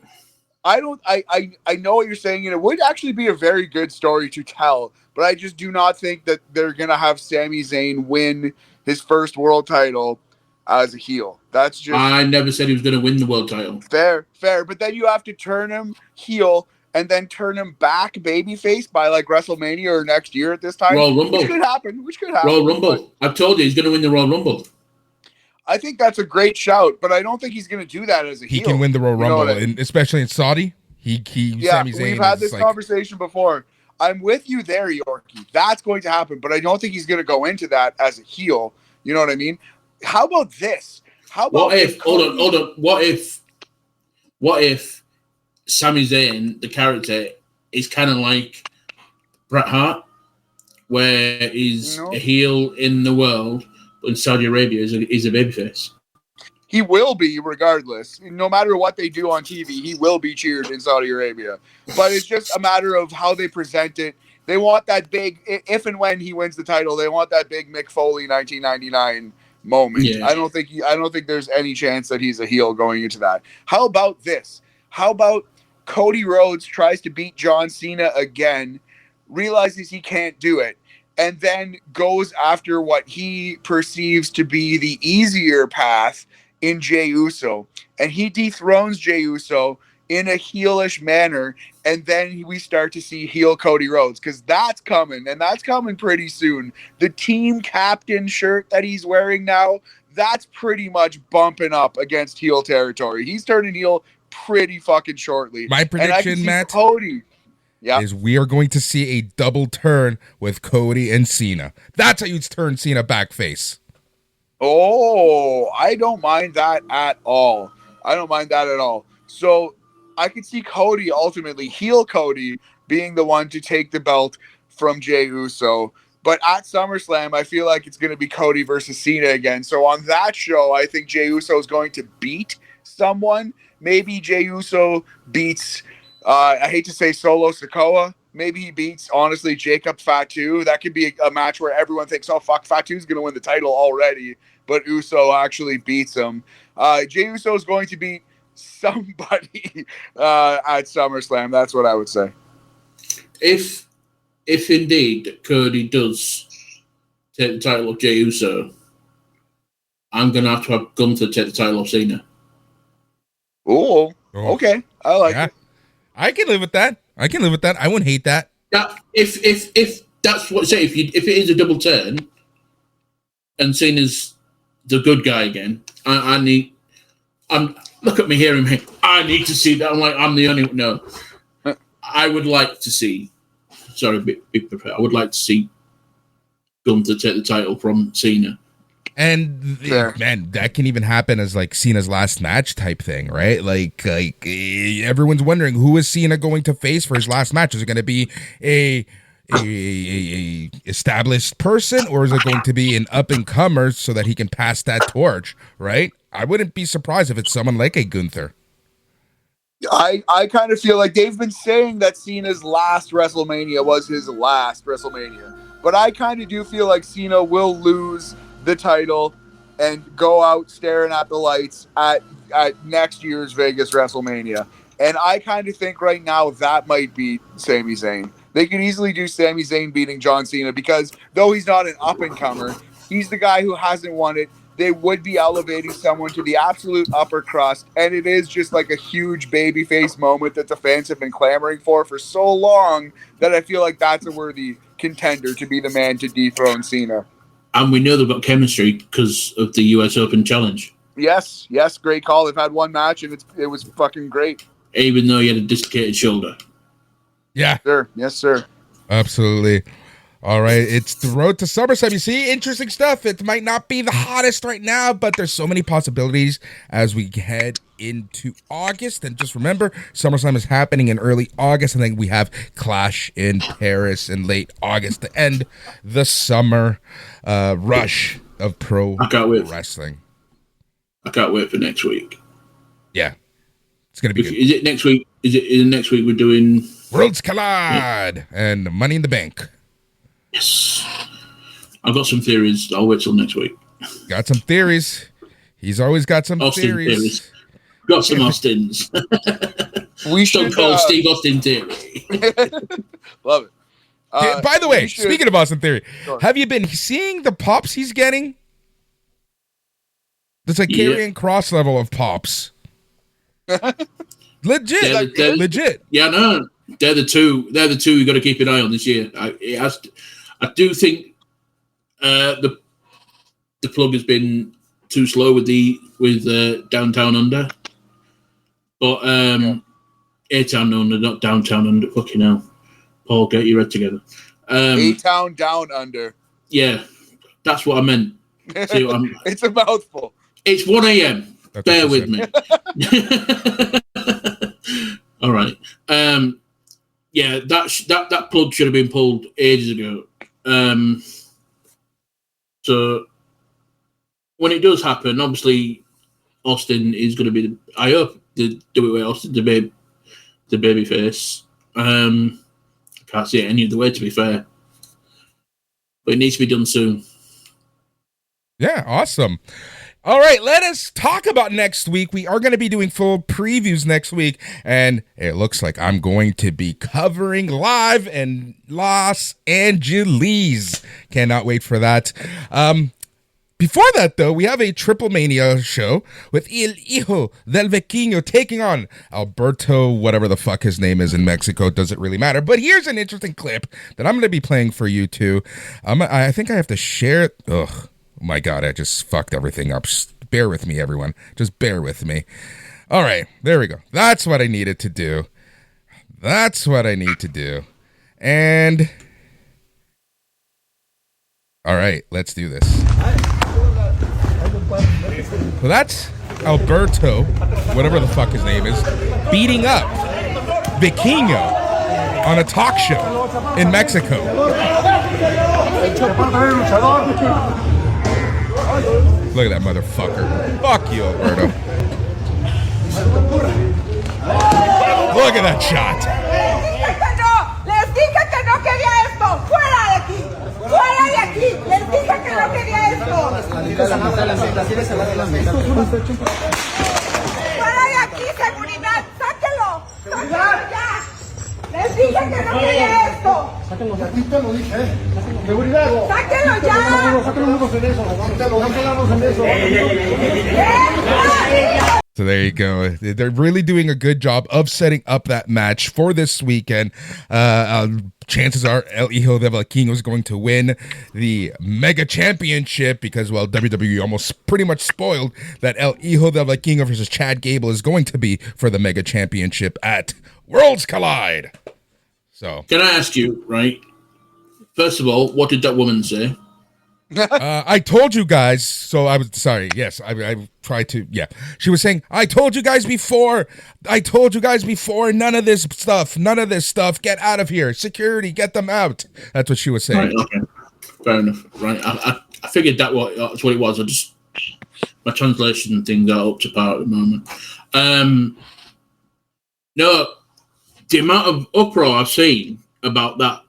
I know what you're saying, and it would actually be a very good story to tell, but I just do not think that they're gonna have Sami Zayn win his first world title as a heel. That's just... I never said he was going to win the world title. Fair. But then you have to turn him heel and then turn him back babyface by like WrestleMania or next year at this time. Royal Rumble. Which could happen. Royal Rumble. I've told you he's going to win the Royal Rumble. I think that's a great shout, but I don't think he's going to do that as a heel. He can win the Royal Rumble, and especially in Saudi. Sami Zayn we've had this conversation before. I'm with you there, Yorkie. That's going to happen, but I don't think he's going to go into that as a heel. You know what I mean? How about this? Hold on. What if Sami Zayn, the character, is kind of like Bret Hart, where he's a heel in the world, but in Saudi Arabia he's a babyface? He will be, regardless. No matter what they do on TV, he will be cheered in Saudi Arabia. But it's just a matter of how they present it. They want that big, if and when he wins the title, they want that big Mick Foley 1999 moment. Yeah. I don't think there's any chance that he's a heel going into that. How about this? How about Cody Rhodes tries to beat John Cena again, realizes he can't do it, and then goes after what he perceives to be the easier path in Jey Uso, and he dethrones Jey Uso in a heelish manner, and then we start to see heel Cody Rhodes, because that's coming, and that's coming pretty soon. The team captain shirt that he's wearing now, that's pretty much bumping up against heel territory. He's turning heel pretty fucking shortly. My prediction, Matt, Cody, is we are going to see a double turn with Cody and Cena. That's how you turn Cena back face. Oh, I don't mind that at all. So I could see Cody ultimately, heel Cody, being the one to take the belt from Jey Uso. But at SummerSlam, I feel like it's going to be Cody versus Cena again. So on that show, I think Jey Uso is going to beat someone. Maybe Jey Uso beats, I hate to say Solo Sikoa. Maybe he beats, honestly, Jacob Fatu. That could be a match where everyone thinks, oh, fuck, Fatu's going to win the title already. But Uso actually beats him. Jey Uso is going to beat somebody at SummerSlam. That's what I would say. If indeed Cody does take the title of Jey Uso, I'm going to have Gunther take the title of Cena. Oh, okay. I like it. I can live with that. I wouldn't hate that. If that's what say if it is a double turn and Cena's the good guy again, look at me hearing me. I need to see that. I'm the only no. I would like to see. Sorry, big prepared. I would like to see Gunther take the title from Cena. And man, that can even happen as like Cena's last match type thing, right? Like everyone's wondering who is Cena going to face for his last match. Is it going to be a established person, or is it going to be an up and comer so that he can pass that torch, right? I wouldn't be surprised if it's someone like a Gunther. I kind of feel like they've been saying that Cena's last WrestleMania was his last WrestleMania. But I kind of do feel like Cena will lose the title and go out staring at the lights at next year's Vegas WrestleMania. And I kind of think right now that might be Sami Zayn. They could easily do Sami Zayn beating John Cena because though he's not an up-and-comer, he's the guy who hasn't won it. They would be elevating someone to the absolute upper crust, and it is just like a huge babyface moment that the fans have been clamoring for so long that I feel like that's a worthy contender to be the man to dethrone Cena. And we know they've got chemistry because of the US Open Challenge. Yes, great call. They've had one match, and it was fucking great. Even though he had a dislocated shoulder. Yeah. Sure. Yes, sir. Absolutely. All right, it's the road to SummerSlam. You see, interesting stuff. It might not be the hottest right now, but there's so many possibilities as we head into August. And just remember, SummerSlam is happening in early August, and then we have Clash in Paris in late August to end the summer rush of pro wrestling. I can't wait for next week. Yeah, it's gonna be good. Is it next week? Is it next week? We're doing Worlds Collide and Money in the Bank. Yes. I've got some theories. I'll wait till next week. Got some theories. He's always got some theories. Got some Austins. We should call Steve Austin theory. Love it. By the way, speaking of Austin Theory, have you been seeing the pops he's getting? That's like Karrion Kross level of pops. Legit. Yeah, no. They're the two you got to keep an eye on this year. I do think the plug has been too slow with Downtown Under, but A-Town Under, not Downtown Under. Fucking hell, Paul, get your head together. A-Town Down Under. Yeah, that's what I meant. See what it's a mouthful. It's 1 a.m. Bear with me. All right. Yeah, that plug should have been pulled ages ago. So when it does happen, obviously Austin is going to be. I hope they do it with Austin, the baby face. I can't see it any other way, to be fair. But it needs to be done soon. Yeah, awesome. All right, let us talk about next week. We are going to be doing full previews next week, and it looks like I'm going to be covering live in Los Angeles. Cannot wait for that. Before that, though, we have a Triple Mania show with El Hijo del Vikingo taking on Alberto, whatever the fuck his name is in Mexico. Doesn't really matter. But here's an interesting clip that I'm going to be playing for you, too. I think I have to share it. Ugh. Oh my God, I just fucked everything up. Just bear with me, everyone. Just bear with me. All right, there we go. That's what I needed to do. And all right, let's do this. So that's Alberto, whatever the fuck his name is, beating up Vikingo on a talk show in Mexico. Look at that motherfucker. Fuck you, Alberto. Look at that shot. Les dije que no quería esto. ¡Fuera de aquí! ¡Fuera de aquí! Les dije que no quería esto. ¡Fuera de aquí, seguridad! ¡Sáquenlo! ¡Sáquenlo ya! Les dije que no quería esto. Sáquenlo, ya te lo dije. Seguridad. ¡Sáquenlo ya! So there you go. They're really doing a good job of setting up that match for this weekend. Chances are El Hijo del Vikingo is going to win the Mega Championship because, well, WWE almost pretty much spoiled that El Hijo del Vikingo versus Chad Gable is going to be for the Mega Championship at Worlds Collide. So, can I ask you, right? First of all, what did that woman say? I told you guys, so I was sorry. Yes, I tried to. Yeah, she was saying, I told you guys before. None of this stuff. Get out of here. Security, get them out. That's what she was saying. Right, okay. Fair enough. Right. I figured that's what it was. I just My translation things are up to par at the moment. No, the amount of uproar I've seen about that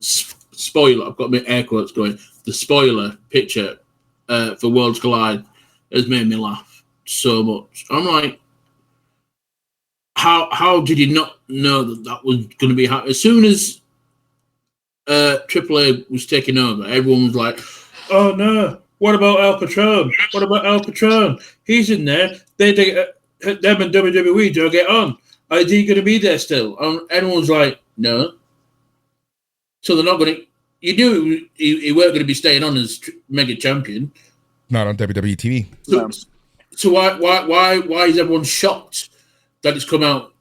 spoiler, I've got my air quotes going, the spoiler picture for Worlds Collide has made me laugh so much. I'm like, how did you not know that was going to be happening? As soon as AAA was taking over, everyone was like, oh no, what about El Patron? What about El Patron? He's in there. Them and WWE don't get on. Is he going to be there still? Everyone's like, no. So they're not going to. You knew he weren't going to be staying on as mega champion. Not on WWE TV. So why is everyone shocked that it's come out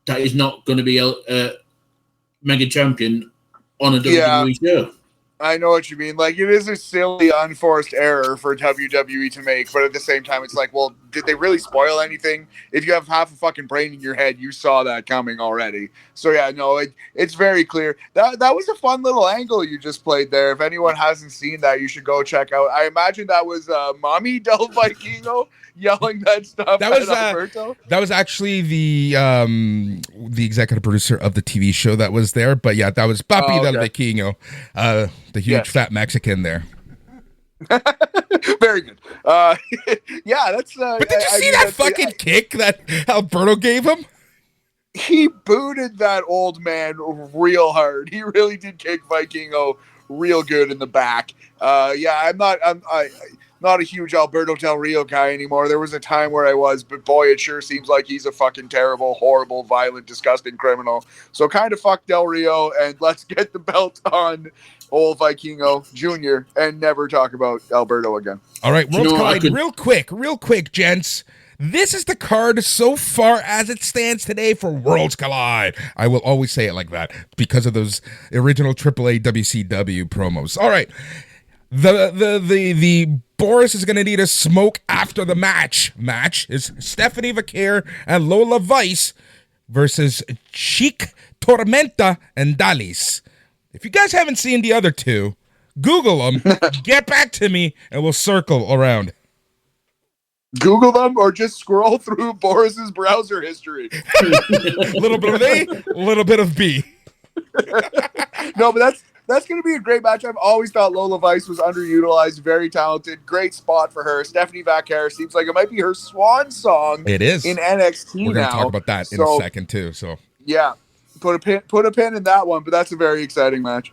that he's not going to be a mega champion on a WWE show? I know what you mean. Like, it is a silly, unforced error for WWE to make, but at the same time, it's like, well, did they really spoil anything? If you have half a fucking brain in your head, you saw that coming already. So yeah, no, it's very clear. That was a fun little angle you just played there. If anyone hasn't seen that, you should go check out. I imagine that was Mommy Del Vikingo yelling that stuff at Alberto. That was actually the executive producer of the TV show that was there. But yeah, that was Papi Del Vikingo, the huge fat Mexican there. Very good. Yeah, that's. But did you see that fucking kick that Alberto gave him? He booted that old man real hard. He really did kick Vikingo real good in the back. Yeah, I'm not a huge Alberto Del Rio guy anymore. There was a time where I was, but boy, it sure seems like he's a fucking terrible, horrible, violent, disgusting criminal. So kind of fuck Del Rio, and let's get the belt on old Vikingo Jr. and never talk about Alberto again. All right, Worlds Collide, real quick, gents. This is the card so far as it stands today for Worlds Collide. I will always say it like that because of those original AAA WCW promos. All right. The Boris is going to need a smoke after the match. Match is Stephanie Vaquer and Lola Vice versus Chic Tormenta and Dalis. If you guys haven't seen the other two, Google them, get back to me, and we'll circle around. Google them or just scroll through Boris's browser history. A little bit of A, a little bit of B. No, but that's going to be a great match. I've always thought Lola Vice was underutilized, very talented, great spot for her. Stephanie Vaquer seems like it might be her swan song. It is in NXT. We're going to talk about that in a second too. So yeah, put a pin in that one. But that's a very exciting match.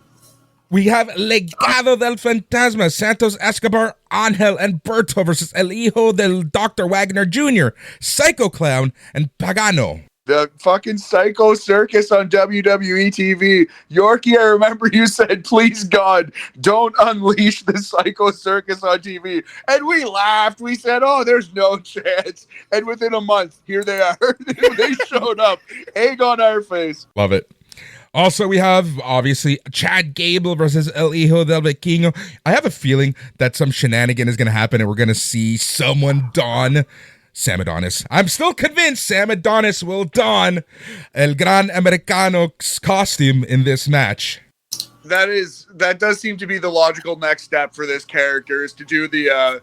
We have Legado del Fantasma, Santos Escobar, Angel, and Berto versus El Hijo del Dr. Wagner Jr., Psycho Clown, and Pagano. The fucking Psycho Circus on WWE TV. Yorkie, I remember you said, please God, don't unleash the Psycho Circus on TV. And we laughed. We said, oh, there's no chance. And within a month, here they are. They showed up. Egg on our face. Love it. Also, we have, obviously, Chad Gable versus El Hijo del Vikingo. I have a feeling that some shenanigan is going to happen and we're going to see someone don Sam Adonis. I'm still convinced Sam Adonis will don El Gran Americano's costume in this match. That does seem to be the logical next step for this character, is to do the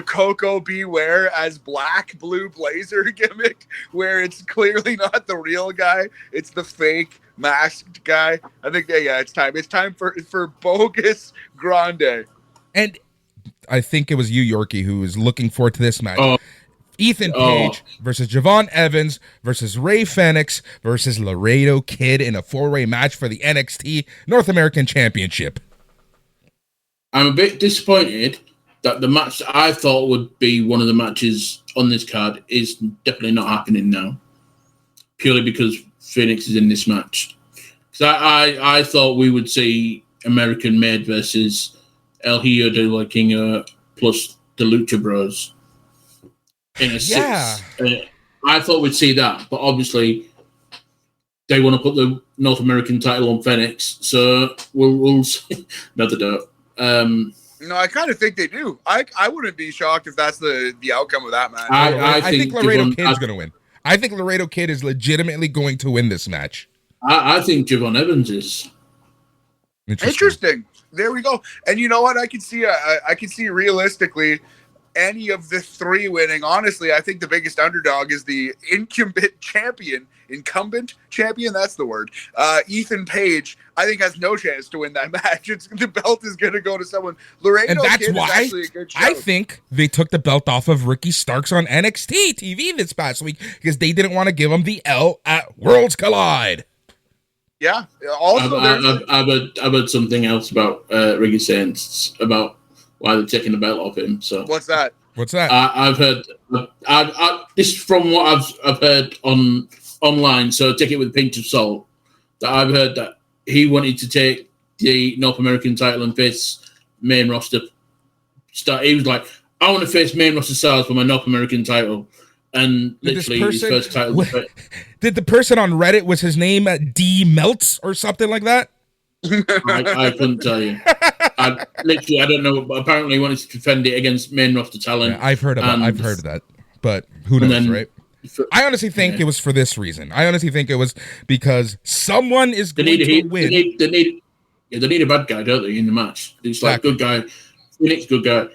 Coco Beware as black blue blazer gimmick, where it's clearly not the real guy, it's the fake masked guy. I think it's time for bogus Grande. And I think it was you, Yorkie, who was looking forward to this match. Ethan Page versus Javon Evans versus Ray Fenix versus Laredo Kid in a 4-way match for the NXT North American Championship. I'm a bit disappointed that the match that I thought would be one of the matches on this card is definitely not happening now, purely because Phoenix is in this match. Because I thought we would see American Made versus El Hijo del Vikingo plus the Lucha Bros in a 6. I thought we'd see that, but obviously they want to put the North American title on Phoenix, so we'll see. No, they don't. No, I kind of think they do. I wouldn't be shocked if that's the outcome of that match. I think Laredo Kid's going to win. I think Laredo Kid is legitimately going to win this match. I think Javon Evans is. Interesting. There we go. And you know what? I can see realistically any of the three winning. Honestly, I think the biggest underdog is the incumbent champion. That's the word. Ethan Page, I think, has no chance to win that match. The belt is going to go to someone. Laredo And that's Kid why is actually a good show. I think they took the belt off of Ricky Starks on NXT TV this past week because they didn't want to give him the L at Worlds Collide. Yeah. Also, I've heard something else about Ricky Saints about why they're taking the belt off him. So what's that? I've heard. This is from what I've heard online. So take it with a pinch of salt. That I've heard that he wanted to take the North American title and face main roster. He was like, I want to face main roster stars for my North American title. And literally his first title. Did the person on Reddit, was his name D Melts or something like that? I couldn't tell you. I don't know. But apparently, he wanted to defend it against main roster talent. Yeah, I've heard of that, but who knows, right? I honestly think it was for this reason. I honestly think it was because someone is going to win. They need a bad guy, don't they, in the match? It's like good guy, Phoenix, good guy,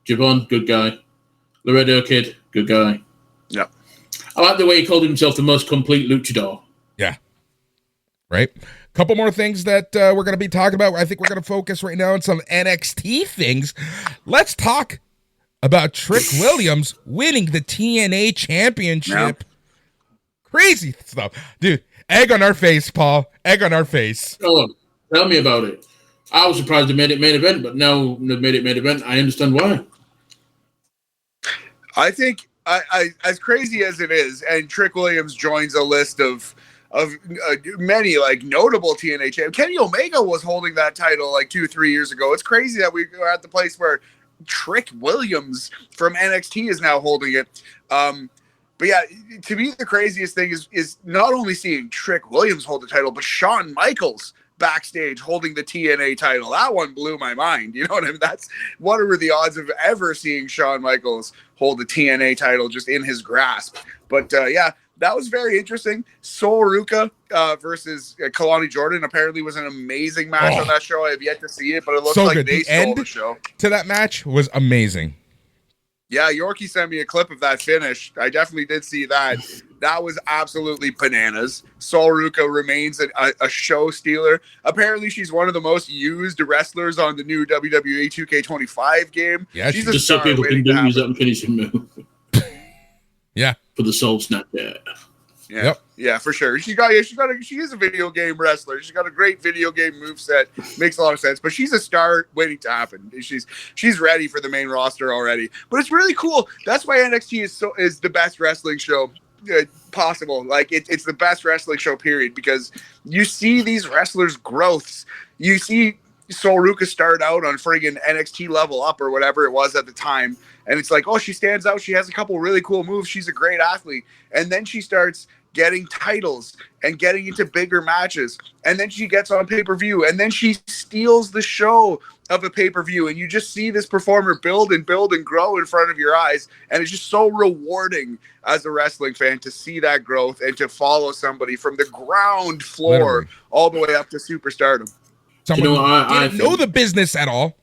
Javon, good guy, Laredo Kid, good guy. Yeah, I like the way he called himself the most complete luchador. Yeah, right. Couple more things that we're going to be talking about. I think we're going to focus right now on some NXT things. Let's talk about Trick Williams winning the TNA championship. Yeah. Crazy stuff. Dude, egg on our face, Paul. Egg on our face. Oh, tell me about it. I was surprised they made it main event, but now they've made it main event. I understand why. I think, as crazy as it is, and Trick Williams joins a list of many like notable TNA champions. Kenny Omega was holding that title like 2-3 years ago. It's crazy that we are at the place where Trick Williams from NXT is now holding it. But yeah, to me, the craziest thing is not only seeing Trick Williams hold the title, but Shawn Michaels backstage holding the TNA title. That one blew my mind. You know what I mean? What are the odds of ever seeing Shawn Michaels hold the TNA title just in his grasp? But yeah, that was very interesting. Sol Ruca versus Kalani Jordan apparently was an amazing match on that show. I have yet to see it, but it looks like good. They stole the show. To that match was amazing. Yeah, Yorkie sent me a clip of that finish. I definitely did see that. That was absolutely bananas. Sol Ruca remains a show stealer. Apparently, she's one of the most used wrestlers on the new WWE 2K25 game. Yeah, she's just so people can do use that and finishing move. Yeah, for the soul snap. Yeah. Yeah, yep. Yeah, for sure. She is a video game wrestler. She's got a great video game moveset. Makes a lot of sense. But she's a star waiting to happen. She's ready for the main roster already. But it's really cool. That's why NXT is the best wrestling show possible. Like it's the best wrestling show, period. Because you see these wrestlers' growths. You see Sol Ruca start out on friggin' NXT Level Up or whatever it was at the time. And it's like, oh, she stands out. She has a couple really cool moves. She's a great athlete. And then she starts getting titles and getting into bigger matches. And then she gets on pay-per-view. And then she steals the show of a pay-per-view. And you just see this performer build and grow in front of your eyes. And it's just so rewarding as a wrestling fan to see that growth and to follow somebody from the ground floor all the way up to superstardom. Someone who didn't know the business at all.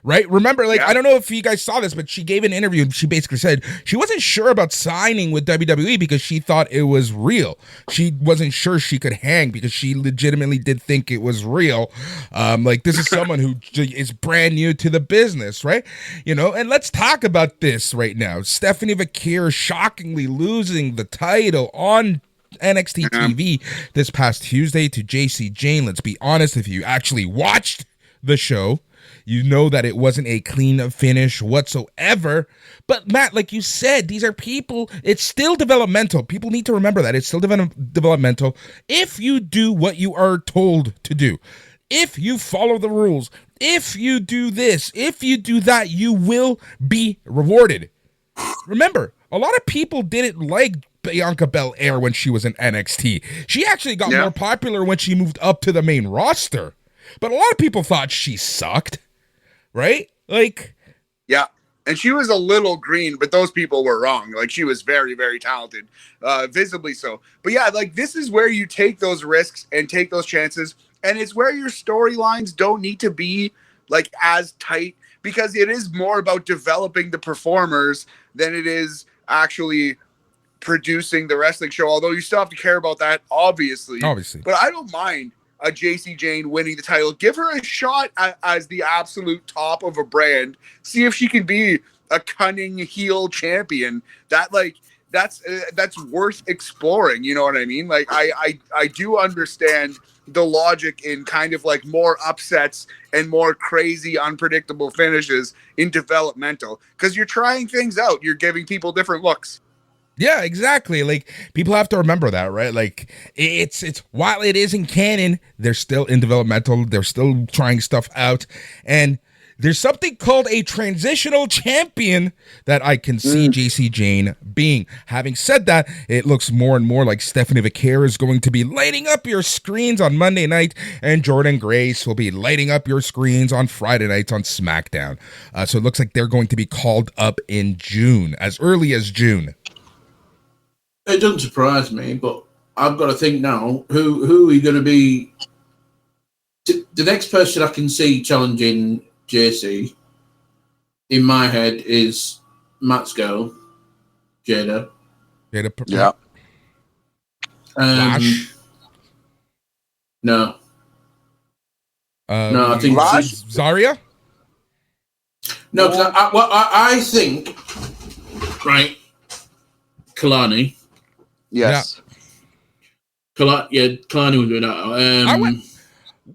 Right? Remember, I don't know if you guys saw this, but she gave an interview and she basically said she wasn't sure about signing with WWE because she thought it was real. She wasn't sure she could hang because she legitimately did think it was real. This is someone who is brand new to the business, right? You know, and let's talk about this right now. Stephanie Vaquer shockingly losing the title on NXT TV this past Tuesday to JC Jane. Let's be honest, if you actually watched the show, you know that it wasn't a clean finish whatsoever. But Matt, like you said, these are people. It's still developmental. People need to remember that. It's still developmental. If you do what you are told to do, if you follow the rules, if you do this, if you do that, you will be rewarded. Remember, a lot of people didn't like Bianca Belair when she was in NXT. She actually got more popular when she moved up to the main roster. But a lot of people thought she sucked. Right? Yeah. And she was a little green, but those people were wrong. Like, she was very, very talented, visibly so. But yeah, this is where you take those risks and take those chances. And it's where your storylines don't need to be like as tight, because it is more about developing the performers than it is actually producing the wrestling show. Although you still have to care about that, obviously. But I don't mind a JC Jane winning the title. Give her a shot as the absolute top of a brand. See if she can be a cunning heel champion. That's worth exploring. You know what I mean? Like I do understand the logic in kind of like more upsets and more crazy, unpredictable finishes in developmental, because you're trying things out. You're giving people different looks. Yeah, exactly. Like, people have to remember that, right? Like, it's while it isn't canon, they're still in developmental. They're still trying stuff out. And there's something called a transitional champion that I can see JC Jane being. Having said that, it looks more and more like Stephanie Vaquer is going to be lighting up your screens on Monday night, and Jordan Grace will be lighting up your screens on Friday nights on SmackDown. So it looks like they're going to be called up in June, as early as June. It doesn't surprise me, but I've got to think now, who are you going to be? The next person I can see challenging JC in my head is Matt's girl, Jada. Yeah. Flash? No. No, I think Zarya? No, because I think, right, Kalani. Yes. Yeah. Kalani would do that. I went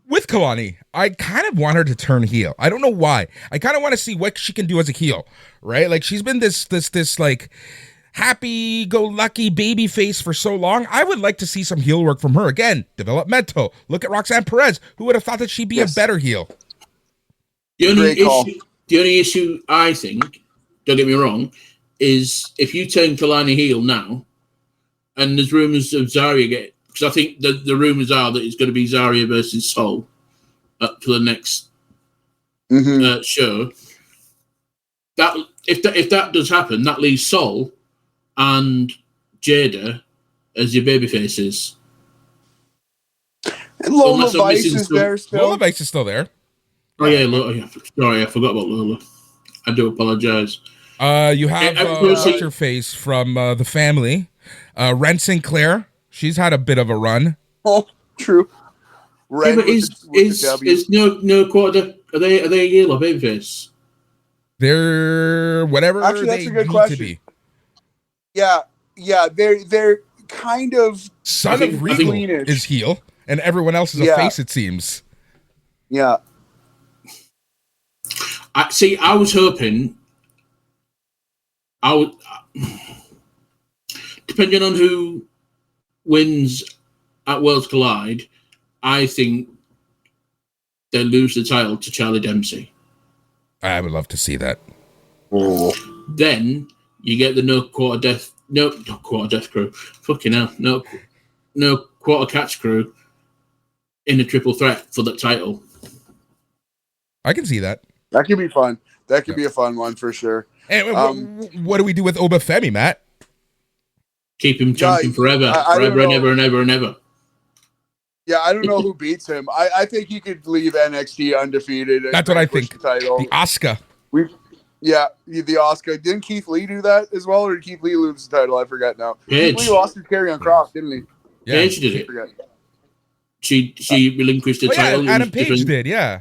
with Kalani. I kind of want her to turn heel. I don't know why. I kind of want to see what she can do as a heel, right? Like, she's been this like happy-go-lucky baby face for so long. I would like to see some heel work from her. Again, developmental. Look at Roxanne Perez. Who would have thought that she'd be a better heel? The only issue I think, don't get me wrong, is if you turn Kalani heel now, and there's rumors of Zarya because I think the rumors are that it's going to be Zarya versus Sol for the next show. That if that does happen, that leaves Sol and Jada as your baby faces. And Lola Vice is there still. Lola Vice is still there. Oh yeah, Lola. Sorry, I forgot about Lola. I do apologize. You have what's her face from the family. Ren Sinclair, she's had a bit of a run. Oh, true. Ren is no quarter. Are they a heel or babyface? They're whatever. Actually, that's they a good need question. To be. Yeah. They're kind of Son of Regal is heel, and everyone else is a face. It seems. Yeah. I was hoping. Depending on who wins at Worlds Collide, I think they'll lose the title to Charlie Dempsey. I would love to see that. Oh. Then you get the not quarter death crew. Fucking hell. No quarter catch crew in a triple threat for the title. I can see that. That could be fun. That could be a fun one for sure. And what do we do with Obafemi, Matt? Keep him champion forever and ever. Yeah, I don't know who beats him. I think he could leave NXT undefeated. That's what I think. The Asuka. The Asuka. Didn't Keith Lee do that as well, or did Keith Lee lose the title? I forget now. Paige. Keith Lee lost to Karrion Kross, didn't he? Yeah, Paige did it. She relinquished the title. Adam Page did. Yeah.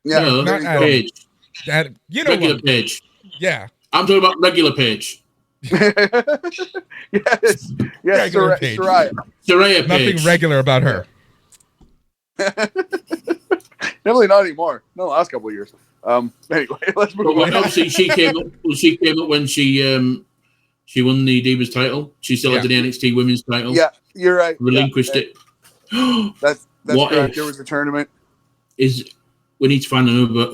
Yeah, no, not Adam. Page. Regular Page. Yeah. I'm talking about regular Page. Yes, Regular Page. Saraya Page. Nothing regular about her. Definitely not anymore. No, the last couple of years. Anyway, let's move on. Obviously, she came up when she won the Divas title. She still had the NXT Women's title. Yeah, you're right. Relinquished it. That's correct. There was a tournament. We need to find another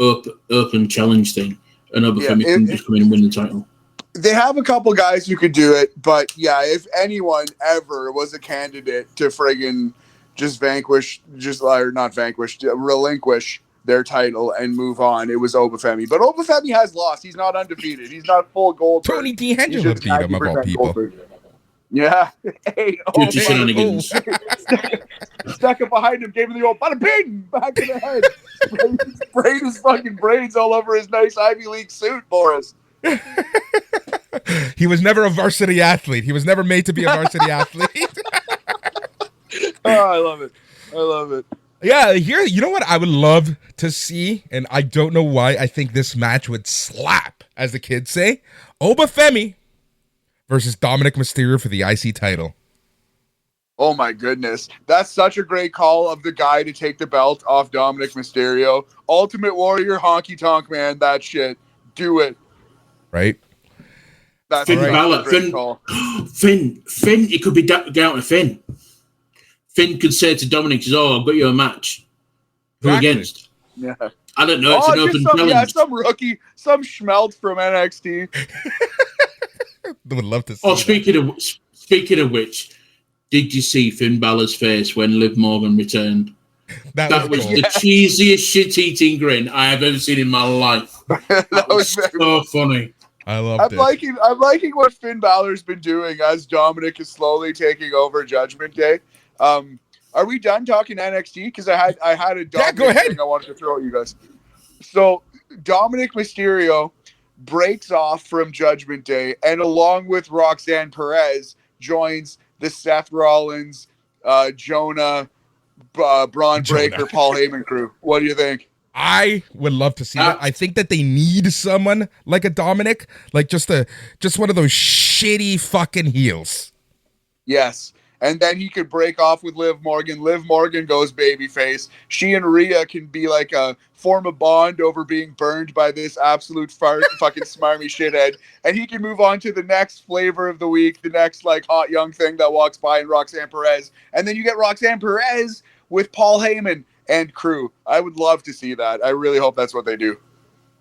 open challenge thing. Another Femi can just come in and win the title. They have a couple guys who could do it, but yeah, if anyone ever was a candidate to friggin' relinquish their title and move on, it was Obafemi. But Obafemi has lost. He's not undefeated. He's not full gold. Tony D'Angelo beat him of all people. Yeah. Hey, Due to shenanigans. Stuck it behind him, gave him the old bada bing back in the head. Sprayed his fucking brains all over his nice Ivy League suit, Boris. He was never a varsity athlete. He was never made to be a varsity athlete. Oh, I love it. I love it. Yeah, here, you know what I would love to see, and I don't know why I think this match would slap, as the kids say. Obafemi versus Dominic Mysterio for the IC title. Oh my goodness. That's such a great call of the guy to take the belt off Dominic Mysterio. Ultimate Warrior, honky tonk, man. That shit. Do it. Right? That's Finn a Balor. great call. Finn, it could be down to Finn. Finn could say to Dominic, I've got you a match. Who Exactly. against? Yeah. I don't know. It's an open challenge. Yeah, some rookie, some schmelt from NXT. Would love to see Oh, that. speaking of which, did you see Finn Balor's face when Liv Morgan returned? That was cool. the cheesiest shit-eating grin I have ever seen in my life. That was so funny. I loved I'm it. liking what Finn Balor's been doing as Dominic is slowly taking over Judgment Day. Are we done talking NXT? Because I had a Dominic go ahead. thing I wanted to throw at you guys. So Dominic Mysterio breaks off from Judgment Day, and along with Roxanne Perez, joins the Seth Rollins, Jonah, Braun Breaker, Paul Heyman crew. What do you think? I would love to see that. I think that they need someone like a Dominic, like just one of those shitty fucking heels. Yes. And then he could break off with Liv Morgan. Liv Morgan goes babyface. She and Rhea can be like form a bond over being burned by this absolute fucking smarmy shithead. And he can move on to the next flavor of the week, the next like hot young thing that walks by in Roxanne Perez. And then you get Roxanne Perez with Paul Heyman and crew. I would love to see that. I really hope that's what they do.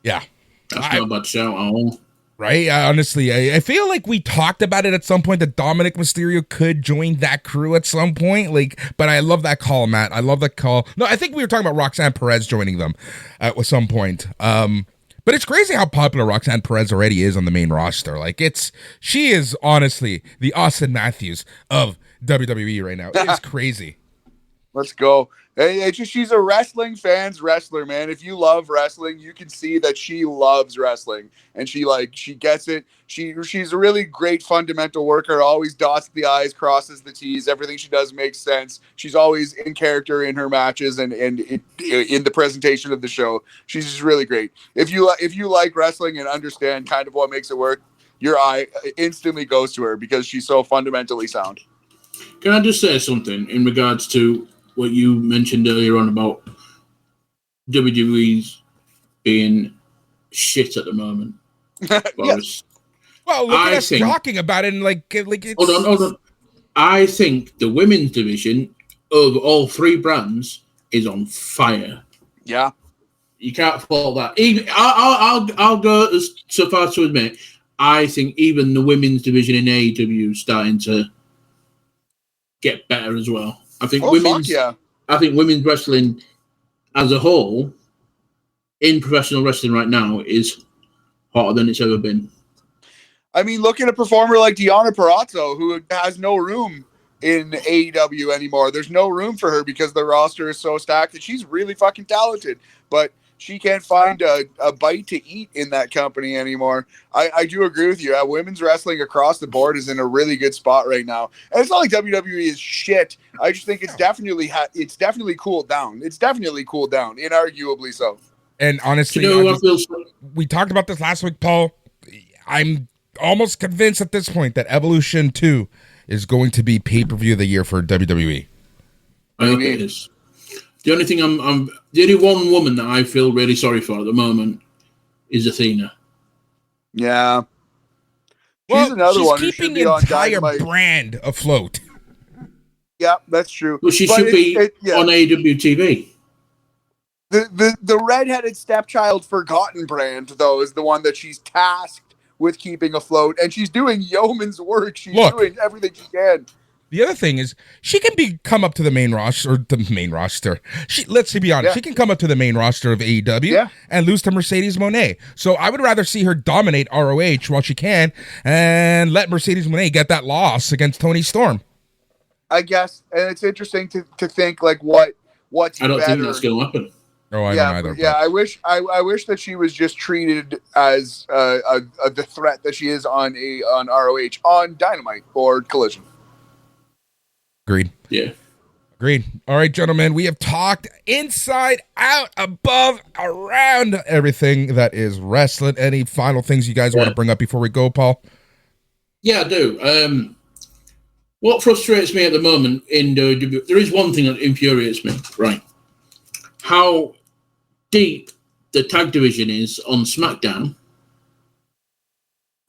Yeah. That's not a bad shout at all. Right? Honestly, I feel like we talked about it at some point that Dominic Mysterio could join that crew at some point. But I love that call, Matt. I love that call. No, I think we were talking about Roxanne Perez joining them at some point. But it's crazy how popular Roxanne Perez already is on the main roster. She is honestly the Austin Matthews of WWE right now. It is crazy. Let's go. She's a wrestling fan's wrestler, man. If you love wrestling, you can see that she loves wrestling, and she gets it. She's a really great fundamental worker. Always dots the I's, crosses the T's. Everything she does makes sense. She's always in character in her matches and in the presentation of the show. She's just really great. If you like wrestling and understand kind of what makes it work, your eye instantly goes to her because she's so fundamentally sound. Can I just say something in regards to what you mentioned earlier on about WWE's being shit at the moment? Yes. Well, look at us talking about it and it's... Hold on. I think the women's division of all three brands is on fire. Yeah. You can't fault that. Even I'll go so far to admit I think even the women's division in AEW is starting to get better as well. I think I think women's wrestling as a whole in professional wrestling right now is hotter than it's ever been. I mean, look at a performer like Deonna Purrazzo, who has no room in AEW anymore. There's no room for her because the roster is so stacked that she's really fucking talented, but she can't find a bite to eat in that company anymore. I do agree with you. Women's wrestling across the board is in a really good spot right now. And it's not like WWE is shit. I just think it's definitely cooled down. It's definitely cooled down, inarguably so. And honestly, we talked about this last week, Paul. I'm almost convinced at this point that Evolution 2 is going to be pay-per-view of the year for WWE. I hope it is. The only thing the only one woman that I feel really sorry for at the moment is Athena. Yeah. Well, another she's one keeping the entire brand afloat. Yeah, that's true. Well, she should be on AEW TV. The redheaded stepchild forgotten brand, though, is the one that she's tasked with keeping afloat, and she's doing yeoman's work. She's doing everything she can. The other thing is she can come up to the main roster, let's be honest, she can come up to the main roster of AEW and lose to Mercedes Moné. So I would rather see her dominate ROH while she can and let Mercedes Moné get that loss against Toni Storm. I guess, and it's interesting to think like what's I don't better. think that's going to happen. Oh, I don't either. Yeah, I wish that she was just treated as the threat that she is on ROH on Dynamite or Collision. Agreed. Yeah. Agreed. All right, gentlemen, we have talked inside, out, above, around everything that is wrestling. Any final things you guys want to bring up before we go, Paul? Yeah, I do. What frustrates me at the moment in WWE, there is one thing that infuriates me, right? How deep the tag division is on SmackDown,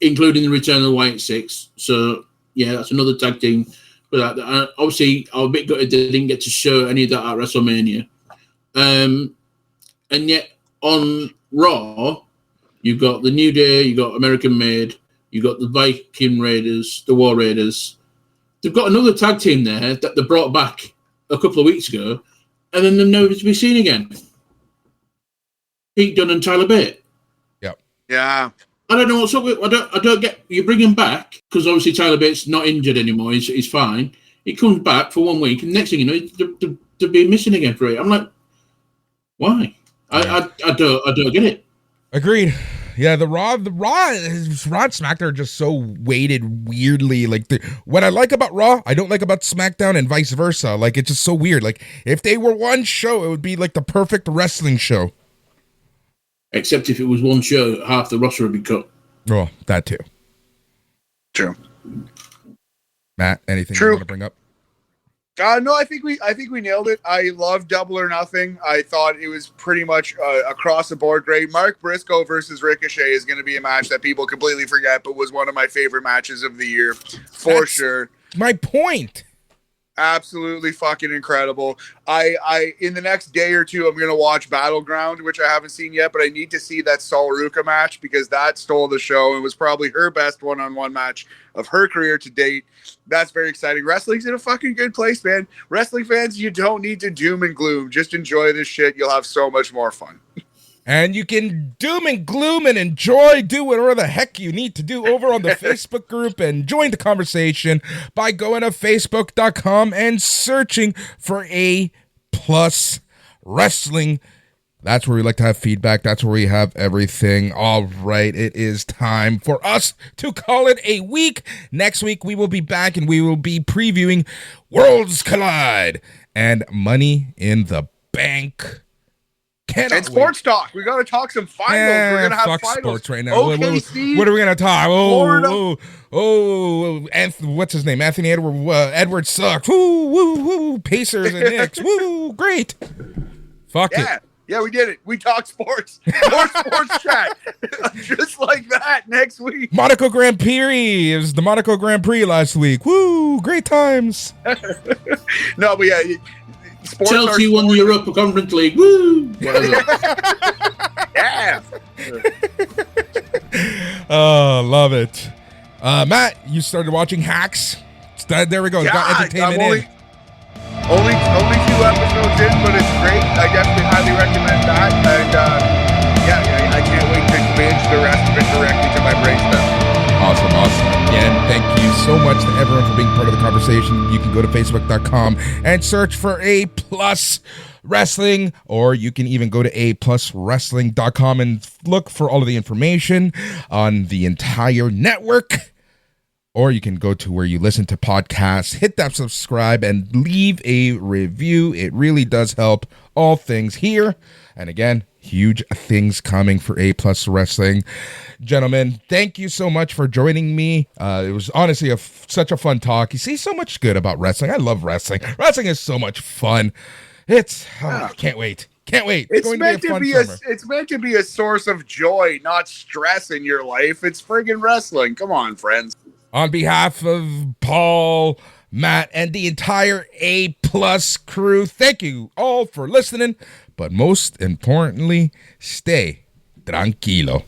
including the return of the White Six. So, yeah, that's another tag team. But obviously, I'm a bit gutted they didn't get to show any of that at WrestleMania. And yet, on Raw, you've got the New Day, you've got American Made, you've got the Viking Raiders, the War Raiders. They've got another tag team there that they brought back a couple of weeks ago, and then they're nowhere to be seen again. Pete Dunne and Tyler Bate. Yep. Yeah. I don't know what's up with. I don't get. You bring him back because obviously Tyler Bate's not injured anymore. He's fine. He comes back for 1 week, and next thing you know, they'll be missing again for it. I'm like, why? I don't get it. Agreed. Yeah, the Raw and SmackDown are just so weighted weirdly. Like what I like about Raw, I don't like about SmackDown, and vice versa. Like it's just so weird. Like if they were one show, it would be like the perfect wrestling show. Except if it was one show, half the roster would be cut. Oh, that too. True. Matt, anything you want to bring up? No, I think we nailed it. I love Double or Nothing. I thought it was pretty much across the board great. Mark Briscoe versus Ricochet is going to be a match that people completely forget, but was one of my favorite matches of the year for sure. My point. Absolutely fucking incredible. I in the next day or two, I'm going to watch Battleground, which I haven't seen yet, but I need to see that Sol Ruka match because that stole the show and was probably her best one-on-one match of her career to date. That's very exciting. Wrestling's in a fucking good place, man. Wrestling fans, you don't need to doom and gloom. Just enjoy this shit. You'll have so much more fun. And you can doom and gloom and enjoy, do whatever the heck you need to do over on the Facebook group and join the conversation by going to facebook.com and searching for A+ Wrestling. That's where we like to have feedback. That's where we have everything. All right, it is time for us to call it a week. Next week, we will be back and we will be previewing Worlds Collide and Money in the Bank. And sports talk. We got to talk some finals. We're going to have finals. Sports right now. OKC, what are we going to talk? Florida. What's his name? Anthony Edwards sucks. Woo. Pacers and Knicks. Woo, great. Fuck it. Yeah, we did it. We talked sports. More sports chat. Just like that next week. Monaco Grand Prix. It was the Monaco Grand Prix last week. Woo, great times. No, but yeah. Chelsea won the Europa Conference League. Woo! Yeah. Oh, love it. Matt, you started watching Hacks. There we go. Yeah, got entertainment in. Only 2 episodes in, but it's great. I definitely highly recommend that. And I can't wait to binge the rest of it directly to my brain stuff. Awesome. Again, thank you so much to everyone for being part of the conversation. You can go to facebook.com and search for A+ Wrestling, or you can even go to apluswrestling.com and look for all of the information on the entire network. Or you can go to where you listen to podcasts, hit that subscribe, and leave a review. It really does help all things here. And again, huge things coming for A+ Wrestling. Gentlemen, thank you so much for joining me. It was honestly such a fun talk. You see so much good about wrestling. I love wrestling. Wrestling is so much fun. Can't wait. It's meant to be a source of joy, not stress in your life. It's friggin' wrestling. Come on, friends. On behalf of Paul, Matt, and the entire A+ crew, thank you all for listening. But most importantly, stay tranquilo.